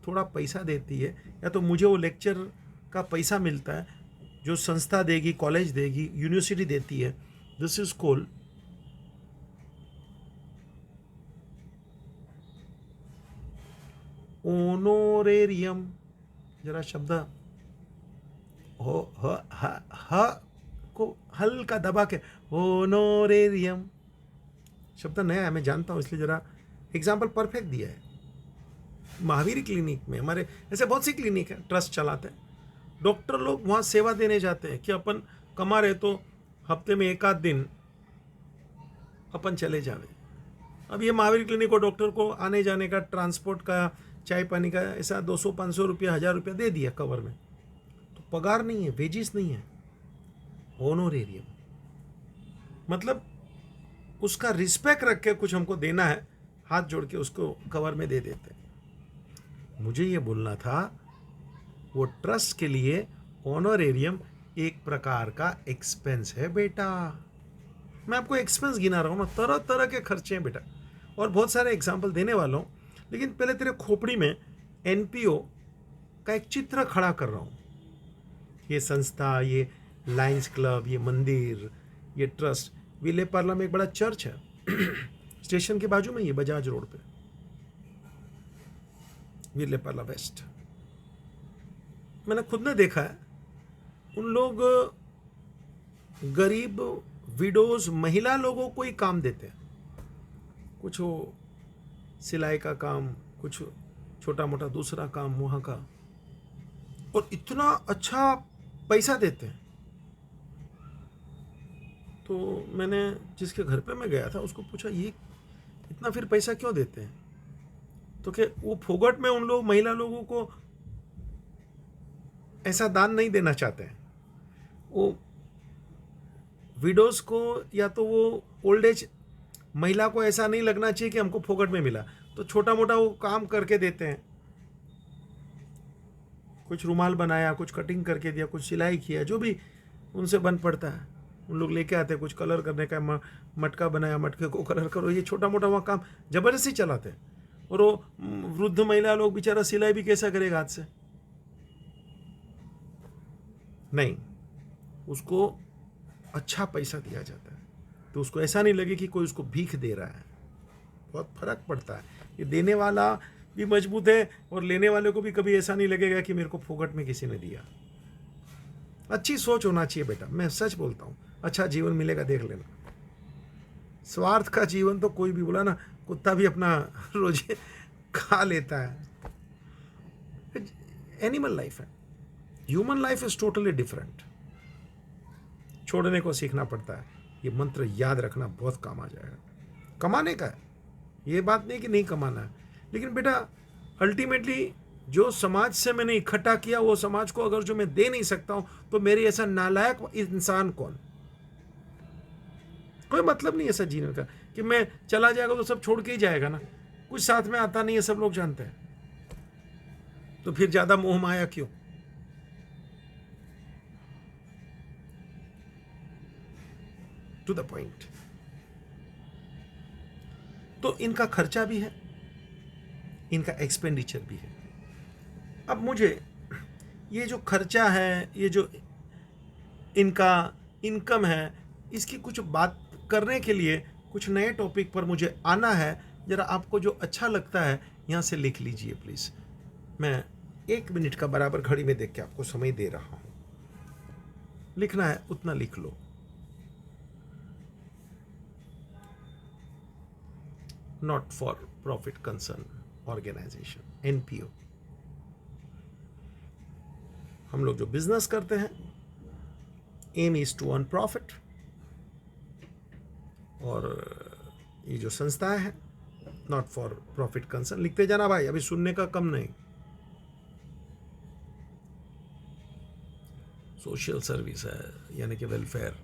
थोड़ा पैसा देती है, या तो मुझे वो लेक्चर का पैसा मिलता है जो संस्था देगी, कॉलेज देगी, यूनिवर्सिटी देती है। This is called honorarium. जरा शब्द हो ह को हल्का दबा के होनोरेरियम, शब्द नया है मैं जानता हूँ, इसलिए जरा एग्जाम्पल परफेक्ट दिया है। महावीर क्लिनिक में, हमारे ऐसे बहुत सी क्लिनिक है, ट्रस्ट चलाते हैं, डॉक्टर लोग वहाँ सेवा देने जाते हैं कि अपन कमा रहे तो हफ्ते में एक आध दिन अपन चले जावे। अब ये महावीर क्लिनिक को डॉक्टर को आने जाने का, ट्रांसपोर्ट का, चाय पानी का ऐसा 200-500 रुपया, 1000 रुपया दे दिया कवर में, तो पगार नहीं है, वेजिस नहीं है, होनोरेरियम। मतलब उसका रिस्पेक्ट रख के कुछ हमको देना है, हाथ जोड़ के उसको कवर में दे देते हैं। मुझे ये बोलना था वो ट्रस्ट के लिए ऑनरेरियम एक प्रकार का एक्सपेंस है बेटा। मैं आपको एक्सपेंस गिना रहा हूँ ना, तरह तरह के खर्चे हैं बेटा, और बहुत सारे एग्जाम्पल देने वाला हूँ, लेकिन पहले तेरे खोपड़ी में एनपीओ का एक चित्र खड़ा कर रहा हूँ। ये संस्था, ये लायंस क्लब, ये मंदिर, ये ट्रस्ट, विले पार्ला में एक बड़ा चर्च है स्टेशन के बाजू में, ये बजाज रोड पे, विले पार्ला वेस्ट। मैंने खुद ने देखा है, उन लोग गरीब विडोज महिला लोगों को ही काम देते हैं, कुछ वो सिलाई का काम, कुछ छोटा मोटा दूसरा काम वहाँ का, और इतना अच्छा पैसा देते हैं। तो मैंने जिसके घर पे मैं गया था उसको पूछा, ये इतना फिर पैसा क्यों देते हैं? तो क्या वो फोगट में उन लोग महिला लोगों को ऐसा दान नहीं देना चाहते हैं? वो विडोज को या तो वो ओल्ड एज महिला को ऐसा नहीं लगना चाहिए कि हमको फोगट में मिला, तो छोटा मोटा वो काम करके देते हैं, कुछ रुमाल बनाया, कुछ कटिंग करके दिया, कुछ सिलाई किया, जो भी उनसे बन पड़ता है उन लोग लेके आते हैं। कुछ कलर करने का, मटका बनाया, मटके को कलर करो, ये छोटा मोटा वहाँ काम जबरदस्ती चलाते हैं। और वो वृद्ध महिला लोग बेचारा सिलाई भी कैसा करेगा हाथ से? नहीं, उसको अच्छा पैसा दिया जाता है, तो उसको ऐसा नहीं लगे कि कोई उसको भीख दे रहा है। बहुत फर्क पड़ता है। ये देने वाला भी मजबूत है और लेने वाले को भी कभी ऐसा नहीं लगेगा कि मेरे को फोगट में किसी ने दिया। अच्छी सोच होना चाहिए बेटा, मैं सच बोलता हूँ। अच्छा जीवन मिलेगा, देख लेना। स्वार्थ का जीवन तो कोई भी, बोला ना, कुत्ता भी अपना रोजे खा लेता है। एनिमल लाइफ है, human life is totally different. छोड़ने को सीखना पड़ता है। ये मंत्र याद रखना, बहुत काम आ जाएगा। कमाने का है, ये बात नहीं कि नहीं कमाना है, लेकिन बेटा अल्टीमेटली जो समाज से मैंने इकट्ठा किया, वो समाज को अगर जो मैं दे नहीं सकता हूं, तो मेरे ऐसा नालायक इंसान कौन? कोई मतलब नहीं ऐसा जीने का कि मैं चला जाएगा तो सब छोड़ के ही जाएगा ना। कुछ साथ में आता नहीं है, सब लोग जानते हैं, तो फिर ज्यादा मोह माया क्यों? To the point. तो इनका खर्चा भी है, इनका एक्सपेंडिचर भी है। अब मुझे ये जो खर्चा है, ये जो इनका इनकम है, इसकी कुछ बात करने के लिए कुछ नए टॉपिक पर मुझे आना है। जरा आपको जो अच्छा लगता है यहाँ से लिख लीजिए प्लीज। मैं 1 मिनट का बराबर घड़ी में देख के आपको समय दे रहा हूं। लिखना है उतना लिख लो। Not for profit concern organisation, NPO. हम लोग जो बिजनेस करते हैं, aim is to earn profit. और ये जो संस्थाएं हैं, नॉट फॉर प्रॉफिट कंसर्न। लिखते जाना भाई, अभी सुनने का कम नहीं। सोशल सर्विस है, यानी कि वेलफेयर।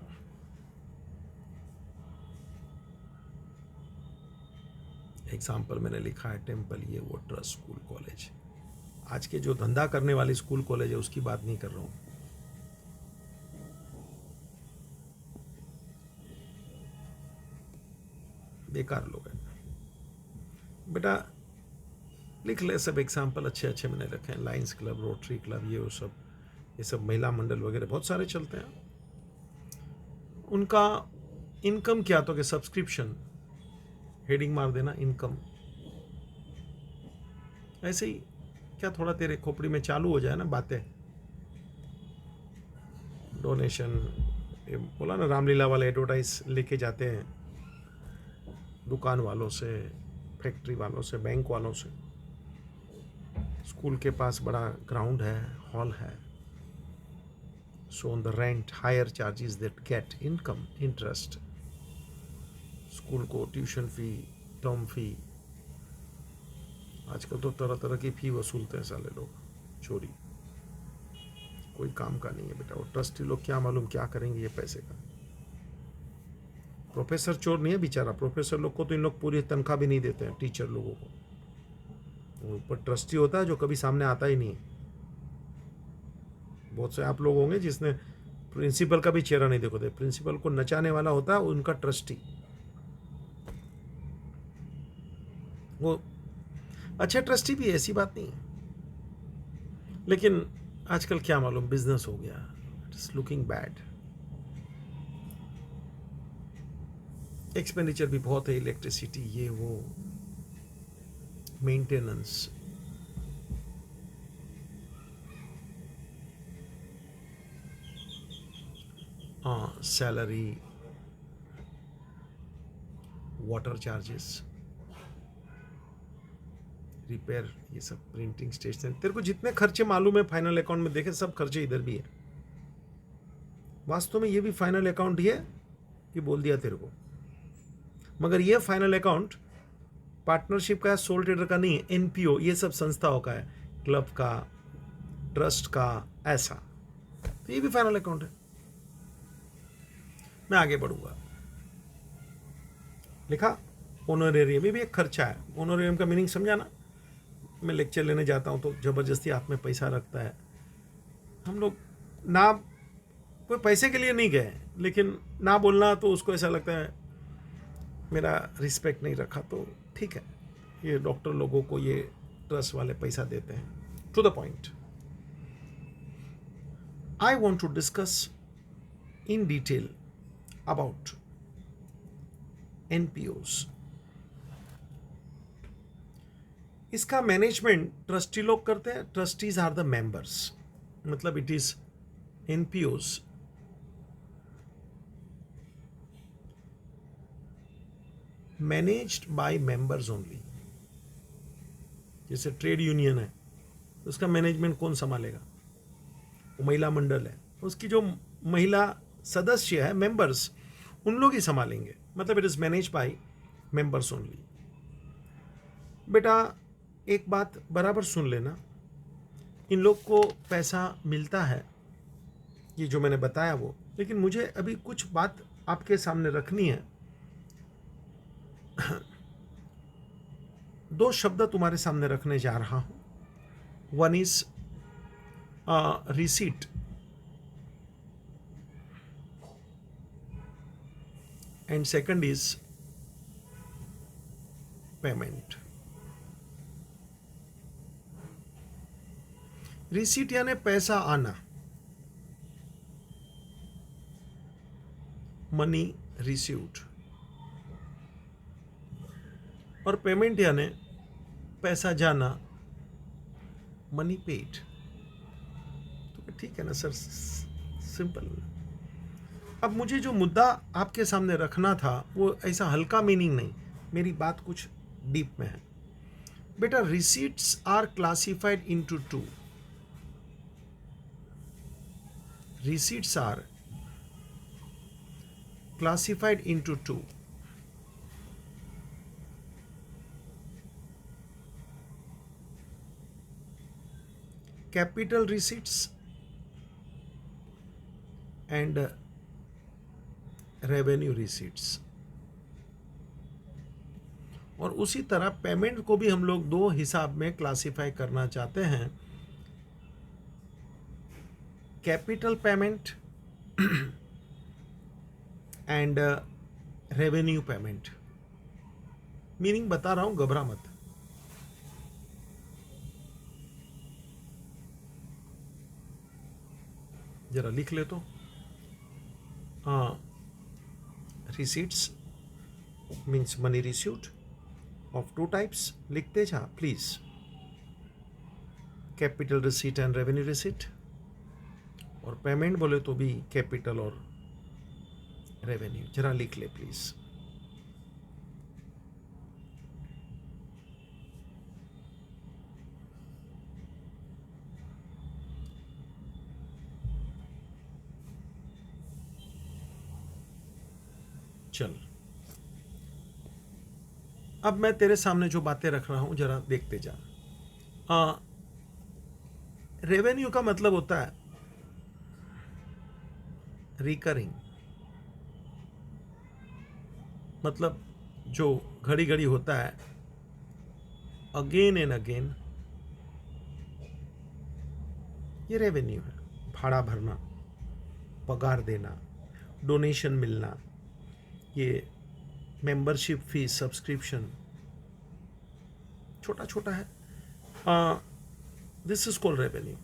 एग्जाम्पल मैंने लिखा है टेम्पल, ये वो, ट्रस्ट, स्कूल, कॉलेज। आज के जो धंधा करने वाली स्कूल कॉलेज है उसकी बात नहीं कर रहा हूं। बेकार लोग हैं बेटा। लिख ले सब एग्जाम्पल, अच्छे अच्छे मैंने रखे हैं। लायंस क्लब, रोटरी क्लब, ये सब महिला मंडल वगैरह बहुत सारे चलते हैं। उनका इनकम क्या, तो कि सब्सक्रिप्शन, हेडिंग मार देना इनकम। ऐसे ही क्या थोड़ा तेरे खोपड़ी में चालू हो जाए ना बातें, डोनेशन, ये बोला ना, रामलीला वाले एडवर्टाइज लेके जाते हैं दुकान वालों से, फैक्ट्री वालों से, बैंक वालों से। स्कूल के पास बड़ा ग्राउंड है, हॉल है, so on the rent higher charges that get income interest. School को ट्यूशन फी, टर्म फी, आजकल तो तरह तरह की फी वसूलते हैं साले लोग, चोरी। कोई काम का नहीं है बेटा। और ट्रस्टी लोग क्या मालूम क्या करेंगे ये पैसे का। प्रोफेसर चोर नहीं है बेचारा, प्रोफेसर लोग को तो इन लोग पूरी तनख्वाह भी नहीं देते हैं, टीचर लोगों को। ऊपर ट्रस्टी होता है जो कभी सामने आता ही नहीं है। बहुत से आप लोग होंगे जिसने प्रिंसिपल का भी चेहरा नहीं देखोगे। प्रिंसिपल को नचाने वाला होता है उनका ट्रस्टी। वो अच्छा ट्रस्टी भी है, ऐसी बात नहीं है, लेकिन आजकल क्या मालूम बिजनेस हो गया, it is looking bad. Expenditure भी बहुत है, इलेक्ट्रिसिटी, ये वो, मेंटेनेंस। हाँ, सैलरी, वाटर चार्जेस, रिपेयर, ये सब, प्रिंटिंग स्टेशनरी। तेरे को जितने खर्चे मालूम है फाइनल अकाउंट में देखे, सब खर्चे इधर भी है। वास्तव में ये भी फाइनल अकाउंट ही है, ये बोल दिया तेरे को। मगर ये फाइनल अकाउंट पार्टनरशिप का है, सोल ट्रेडर का नहीं है, एनपीओ, ये सब संस्थाओं का है, क्लब का, ट्रस्ट का, ऐसा। तो ये भी फाइनल अकाउंट है। मैं आगे बढ़ूंगा। लिखा ऑनरेरियम, ये भी एक खर्चा है। ऑनरेरियम का मीनिंग समझा ना? मैं लेक्चर लेने जाता हूँ तो जबरदस्ती हाथ में पैसा रखता है। हम लोग ना कोई पैसे के लिए नहीं गए, लेकिन ना बोलना तो उसको ऐसा लगता है मेरा रिस्पेक्ट नहीं रखा, तो ठीक है। ये डॉक्टर लोगों को ये ट्रस्ट वाले पैसा देते हैं। To the point, I want to discuss in detail about NPOs. इसका मैनेजमेंट ट्रस्टी लोग करते हैं। ट्रस्टीज आर द मेंबर्स, मतलब it is NPOs managed by members only. जैसे ट्रेड यूनियन है, तो उसका मैनेजमेंट कौन संभालेगा? वो महिला मंडल है, उसकी जो महिला सदस्य है, मेंबर्स, उन लोग ही संभालेंगे। मतलब it is manage by members only. बेटा एक बात बराबर सुन लेना, इन लोग को पैसा मिलता है, ये जो मैंने बताया वो, लेकिन मुझे अभी कुछ बात आपके सामने रखनी है। दो शब्द तुम्हारे सामने रखने जा रहा हूं। One is receipt and second is payment. Receipt यानी पैसा आना, मनी रिसीव्ड, और पेमेंट यानी पैसा जाना, मनी पेड। तो ठीक है ना सर, सिंपल। अब मुझे जो मुद्दा आपके सामने रखना था वो ऐसा हल्का मीनिंग नहीं, मेरी बात कुछ डीप में है। बेटा receipts are classified into two. Receipts are classified into two. Capital receipts and revenue receipts. और उसी तरह पेमेंट को भी हम लोग दो हिसाब में क्लासिफाई करना चाहते हैं, capital payment and revenue payment. Meaning बता रहा हूं, घबरा मत। जरा लिख ले तो। Receipts means money received of two types. लिखते जा please, capital receipt and revenue receipt. और पेमेंट बोले तो भी कैपिटल और रेवेन्यू, जरा लिख ले प्लीज। चल, अब मैं तेरे सामने जो बातें रख रहा हूं जरा देखते जा। रेवेन्यू का मतलब होता है रिकरिंग, मतलब जो घड़ी घड़ी होता है, अगेन एंड अगेन, ये रेवेन्यू है। भाड़ा भरना, पगार देना, डोनेशन मिलना, ये मेंबरशिप फीस, सब्सक्रिप्शन, छोटा छोटा है। This is called revenue,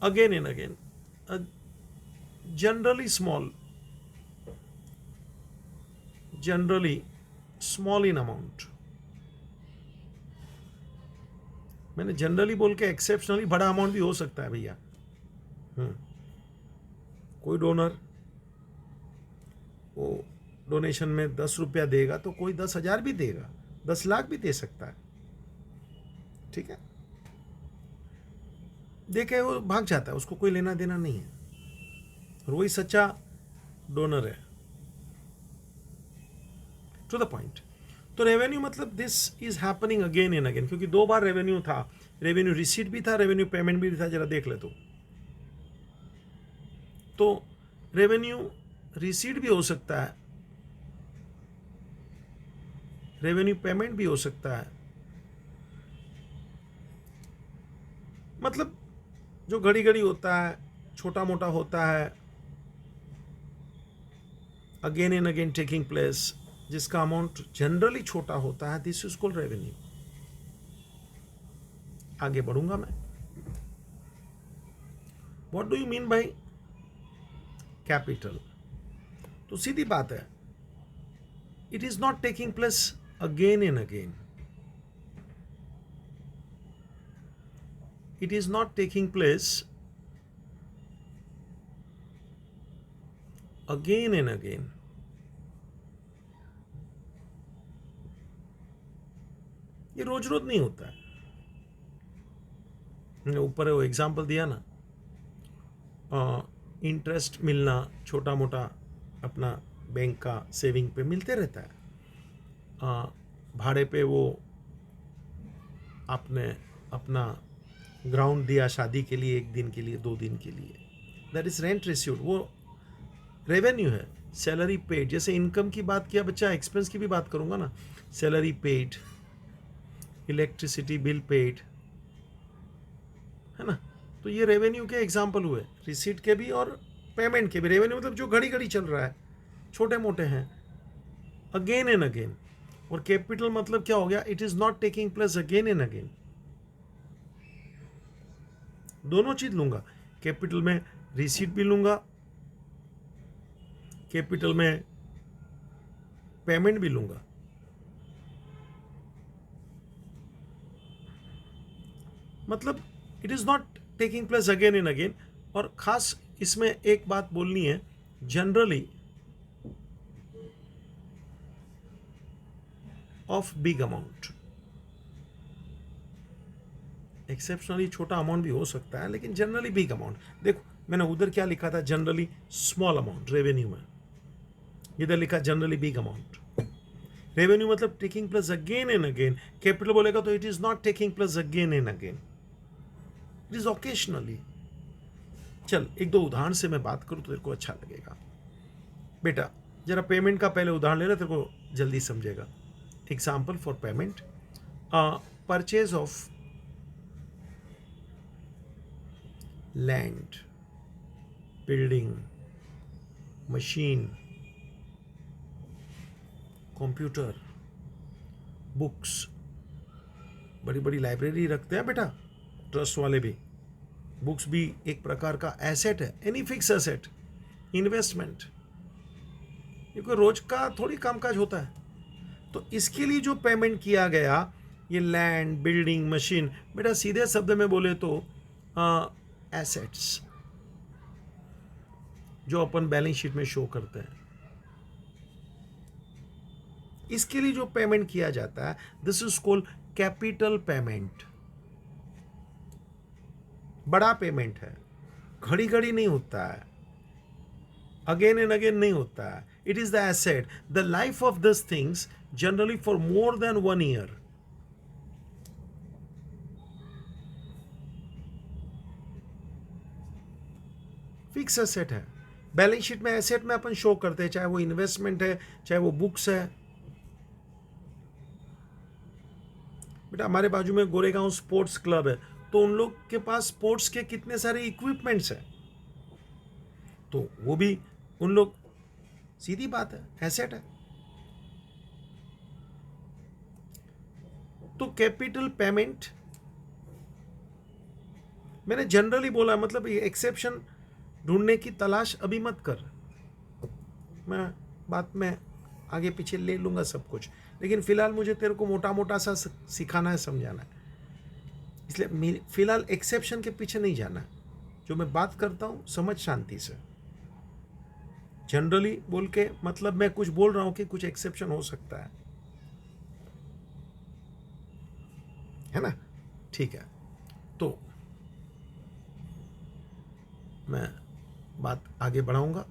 again and again, generally small in amount. मैंने जनरली बोल के एक्सेप्शनली बड़ा अमाउंट भी हो सकता है भैया। कोई डोनर वो डोनेशन में 10 रुपया देगा तो कोई 10,000 भी देगा, 10 लाख भी दे सकता है, ठीक है। देखे वो भाग जाता है, उसको कोई लेना देना नहीं है, और वही सच्चा डोनर है। To the point. तो रेवेन्यू मतलब this is happening again and again, क्योंकि 2 बार रेवेन्यू था, रेवेन्यू रिसीट भी था, रेवेन्यू पेमेंट भी था। जरा देख ले तो रेवेन्यू रिसीट भी हो सकता है, रेवेन्यू पेमेंट भी हो सकता है। मतलब जो घड़ी घड़ी होता है, छोटा मोटा होता है, again and again taking place, जिसका अमाउंट जनरली छोटा होता है, दिस इज कॉल्ड रेवेन्यू। आगे बढ़ूंगा मैं। What do you mean by capital? तो सीधी बात है, it is not taking place again and again, it is not taking place again and again. ये रोज रोज नहीं होता है। मैंने ऊपर वो एग्जाम्पल दिया ना, इंटरेस्ट मिलना छोटा मोटा अपना बैंक का सेविंग पे मिलते रहता है। भाड़े पे वो आपने अपना ग्राउंड दिया शादी के लिए, 1 दिन के लिए, 2 दिन के लिए, दैट इज रेंट रिसीव्ड, वो रेवेन्यू है। सैलरी पेड, जैसे इनकम की बात किया बच्चा, एक्सपेंस की भी बात करूंगा ना। Salary paid, electricity bill paid, है ना। तो ये रेवेन्यू के एग्जाम्पल हुए, रिसीट के भी और पेमेंट के भी। रेवेन्यू मतलब जो घड़ी घड़ी चल रहा है, छोटे मोटे हैं, अगेन एंड अगेन। और कैपिटल मतलब क्या हो गया? It is not taking place again and again. दोनों चीज लूंगा, कैपिटल में रिसीट भी लूंगा, कैपिटल में पेमेंट भी लूंगा। मतलब it is not taking place again and again. और खास इसमें एक बात बोलनी है, generally of big amount. Exceptionally छोटा अमाउंट भी हो सकता है, लेकिन जनरली बिग अमाउंट। देखो मैंने उधर क्या लिखा था, जनरली स्मॉल अमाउंट रेवेन्यू में, इधर लिखा जनरली बिग अमाउंट। रेवेन्यू मतलब taking place again and again. Capital बोलेगा तो it is not taking place again and again, it is occasionally. चल 1-2 उदाहरण से मैं बात करूं तो तेरे को अच्छा लगेगा। बेटा जरा पेमेंट का पहले उदाहरण ले रहा, तेरे को जल्दी समझेगा। Example for payment, purchase of land, building, machine, computer, books. बड़ी बड़ी लाइब्रेरी रखते हैं बेटा ट्रस्ट वाले भी। बुक्स भी एक प्रकार का एसेट है, एनी फिक्स एसेट, इन्वेस्टमेंट। ये कोई रोज का थोड़ी कामकाज होता है। तो इसके लिए जो पेमेंट किया गया, ये लैंड, बिल्डिंग, मशीन, बेटा सीधे शब्द में बोले तो एसेट्स जो अपन बैलेंस शीट में शो करते हैं। इसके लिए जो पेमेंट किया जाता है, this is called capital payment. बड़ा पेमेंट है, घड़ी घड़ी नहीं होता है, अगेन एंड अगेन नहीं होता है। It is the asset, the life of this things generally for more than 1 year. Fix asset है। बैलेंस शीट में एसेट में अपन शो करते हैं, चाहे वो इन्वेस्टमेंट है, चाहे वो बुक्स है। बेटा हमारे बाजू में गोरेगांव स्पोर्ट्स क्लब है, तो उन लोग के पास स्पोर्ट्स के कितने सारे इक्विपमेंट्स हैं, तो वो भी उन लोग, सीधी बात है, एसेट है। तो कैपिटल पेमेंट मैंने जनरली बोला, मतलब ये एक्सेप्शन ढूंढने की तलाश अभी मत कर। मैं बात में आगे पीछे ले लूंगा सब कुछ, लेकिन फिलहाल मुझे तेरे को मोटा मोटा सा सिखाना है, समझाना है। इसलिए फिलहाल एक्सेप्शन के पीछे नहीं जाना। जो मैं बात करता हूं समझ शांति से। जनरली बोल के मतलब मैं कुछ बोल रहा हूं कि कुछ एक्सेप्शन हो सकता है ना? ठीक है, तो मैं बात आगे बढ़ाऊंगा।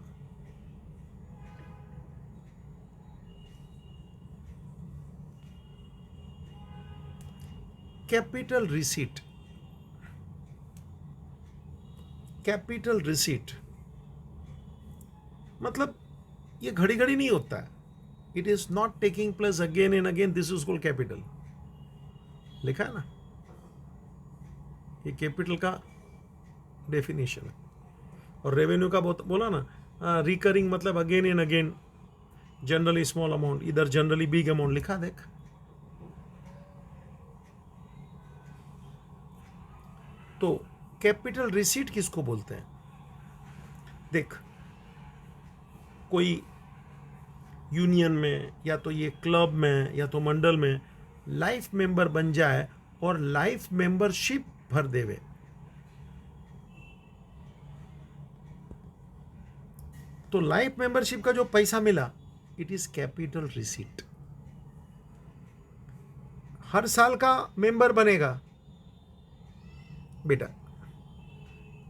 कैपिटल रिसीट, कैपिटल रिसीट मतलब ये घड़ी घड़ी नहीं होता है। It is not taking place again and again, this is called capital. लिखा है ना, ये कैपिटल का डेफिनेशन है। और रेवेन्यू का बोला ना, रिकरिंग मतलब again and again, generally small amount, इधर जनरली बिग अमाउंट लिखा देख। तो कैपिटल रिसीट किसको बोलते हैं? देख, कोई यूनियन में या तो ये क्लब में या तो मंडल में लाइफ मेंबर बन जाए और लाइफ मेंबरशिप भर देवे, तो लाइफ मेंबरशिप का जो पैसा मिला, इट इज कैपिटल रिसीट। हर साल का मेंबर बनेगा बेटा,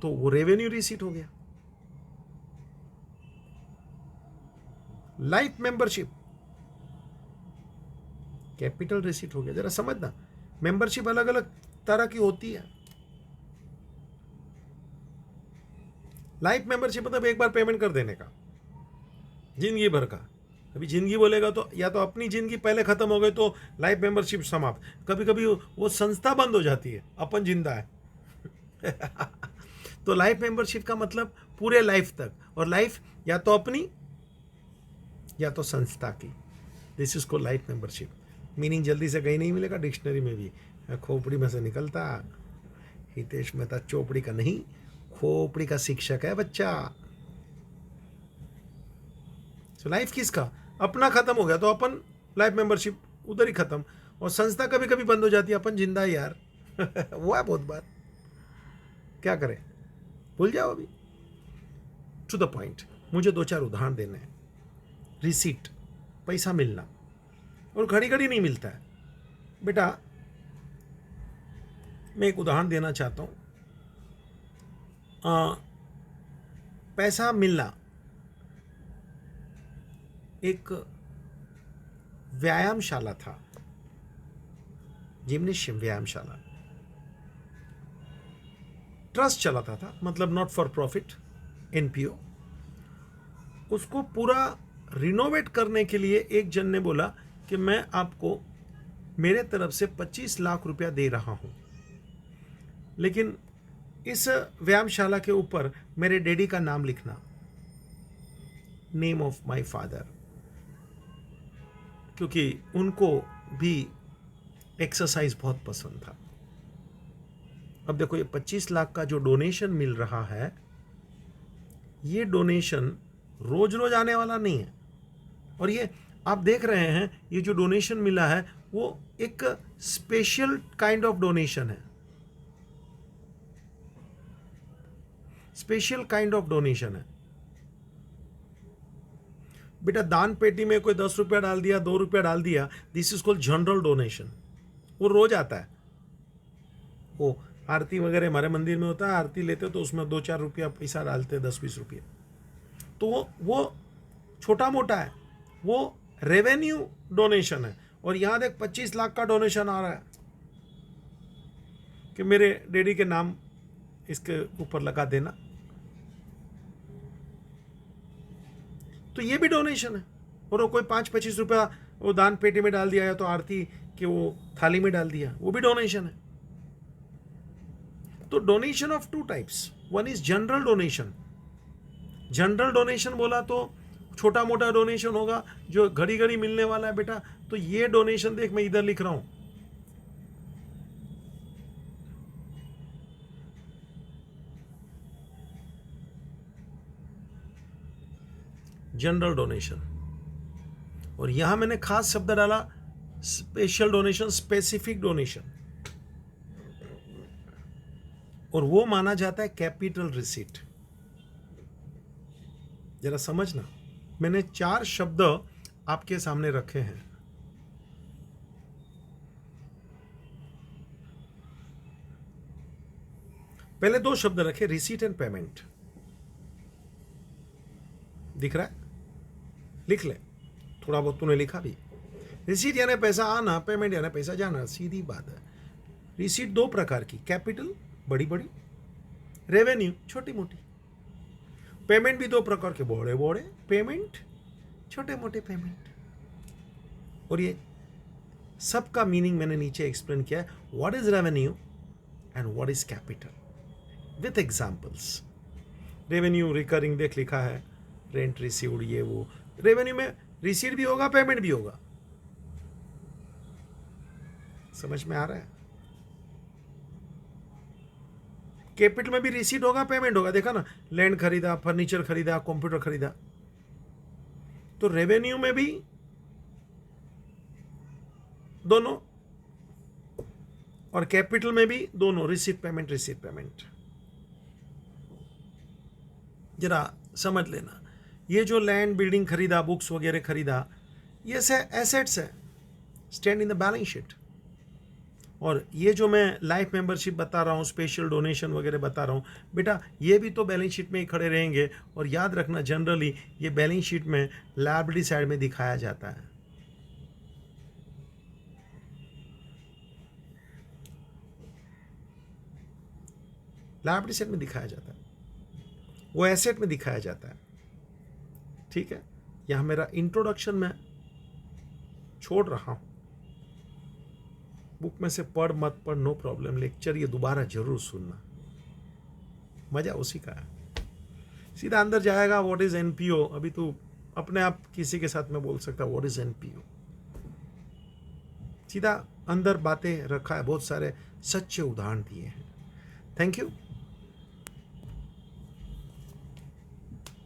तो वो रेवेन्यू रिसीट हो गया। लाइफ मेंबरशिप कैपिटल रिसीट हो गया। जरा समझना, मेंबरशिप अलग अलग तरह की होती है। लाइफ मेंबरशिप मतलब एक बार पेमेंट कर देने का, जिंदगी भर का। अभी जिंदगी बोलेगा तो या तो अपनी जिंदगी पहले खत्म हो गई तो लाइफ मेंबरशिप समाप्त। कभी कभी वो संस्था बंद हो जाती है, अपन जिंदा है। तो लाइफ मेंबरशिप का मतलब पूरे लाइफ तक, और लाइफ या तो अपनी या तो संस्था की। दिस इज को लाइफ मेंबरशिप। मीनिंग जल्दी से कहीं नहीं मिलेगा, डिक्शनरी में भी खोपड़ी में से निकलता। हितेश मेहता चोपड़ी का नहीं, खोपड़ी का शिक्षक है बच्चा। तो लाइफ किसका? अपना खत्म हो गया तो अपन लाइफ मेंबरशिप उधर ही खत्म, और संस्था कभी कभी बंद हो जाती है, अपन जिंदा है यार। वो है बहुत बात, क्या करें, भूल जाओ अभी। टू द पॉइंट, मुझे 2-4 उदाहरण देने हैं। रिसीट, पैसा मिलना, और घड़ी घड़ी नहीं मिलता है बेटा। मैं एक उदाहरण देना चाहता हूं। पैसा मिलना, एक व्यायामशाला था, जिम्नेशियम व्यायामशाला, ट्रस्ट चलाता था, मतलब नॉट फॉर प्रॉफिट, एनपीओ। उसको पूरा रिनोवेट करने के लिए एक जन ने बोला कि मैं आपको मेरे तरफ से 25 लाख रुपया दे रहा हूं, लेकिन इस व्यायामशाला के ऊपर मेरे डैडी का नाम लिखना, नेम ऑफ माय फादर, क्योंकि उनको भी एक्सरसाइज बहुत पसंद था। अब देखो, ये 25 लाख का जो डोनेशन मिल रहा है, ये डोनेशन रोज रोज आने वाला नहीं है। और ये आप देख रहे हैं, ये जो डोनेशन मिला है वो एक स्पेशल काइंड ऑफ डोनेशन है, स्पेशल काइंड ऑफ डोनेशन है। बेटा दान पेटी में कोई 10 रुपया डाल दिया, 2 रुपया डाल दिया, this is called general donation. वो रोज आता है। वो आरती वगैरह हमारे मंदिर में होता है, आरती लेते तो उसमें 2-4 रुपया पैसा डालते, 10-20 रुपये। तो वो छोटा मोटा है, वो रेवेन्यू डोनेशन है। और यहां देख 25 लाख का डोनेशन आ रहा है कि मेरे डैडी के नाम इसके ऊपर लगा देना, तो ये भी डोनेशन है। और वो कोई 5-25 रुपया वो दान पेटी में डाल दिया, या तो आरती के वो थाली में डाल दिया, वो भी डोनेशन है। तो donation of 2 types, one is general donation. General donation बोला तो छोटा मोटा डोनेशन होगा जो घड़ी घड़ी मिलने वाला है बेटा। तो ये डोनेशन देख, मैं इधर लिख रहा हूं, जनरल डोनेशन। और यहां मैंने खास शब्द डाला स्पेशल डोनेशन, स्पेसिफिक डोनेशन। और वो माना जाता है कैपिटल रिसीट। जरा समझना, मैंने 4 शब्द आपके सामने रखे हैं। पहले 2 शब्द रखे, रिसीट एंड पेमेंट। दिख रहा है? लिख ले, थोड़ा बहुत तूने लिखा भी। रिसीट यानी पैसा आना, पेमेंट यानी पैसा जाना, सीधी बात है। रिसीट 2 प्रकार की, कैपिटल बड़ी बड़ी, रेवेन्यू छोटी मोटी। पेमेंट भी 2 प्रकार के, बड़े बड़े पेमेंट, छोटे मोटे पेमेंट। और ये सबका मीनिंग मैंने नीचे एक्सप्लेन किया है, what is revenue and what is capital with examples. Revenue recurring देख लिखा है, रेंट रिसीव्ड, ये वो। रेवेन्यू में रिसीट भी होगा, पेमेंट भी होगा। समझ में आ रहा है? कैपिटल में भी रिसीट होगा, पेमेंट होगा। देखा ना, लैंड खरीदा, फर्नीचर खरीदा, कंप्यूटर खरीदा। तो रेवेन्यू में भी दोनों, और कैपिटल में भी दोनों, रिसीट पेमेंट, रिसीट पेमेंट। जरा समझ लेना, ये जो लैंड बिल्डिंग खरीदा, बुक्स वगैरह खरीदा, ये से एसेट्स है, stand in the balance sheet. और ये जो मैं लाइफ मेंबरशिप बता रहा हूँ, स्पेशल डोनेशन वगैरह बता रहा हूँ बेटा, ये भी तो बैलेंस शीट में ही खड़े रहेंगे। और याद रखना, जनरली ये बैलेंस शीट में लायबिलिटी साइड में दिखाया जाता है। लायबिलिटी साइड में दिखाया जाता है, वो एसेट में दिखाया जाता है। ठीक है, यहां मेरा इंट्रोडक्शन में छोड़ रहा हूं, बुक में से पढ़ मत पढ़ नो प्रॉब्लम, लेक्चर ये दोबारा जरूर सुनना, मजा उसी का है। सीधा अंदर जाएगा, व्हाट इज एनपीओ। अभी तू अपने आप किसी के साथ में बोल सकता व्हाट इज एनपीओ, सीधा अंदर बातें रखा है, बहुत सारे सच्चे उदाहरण दिए हैं। Thank you.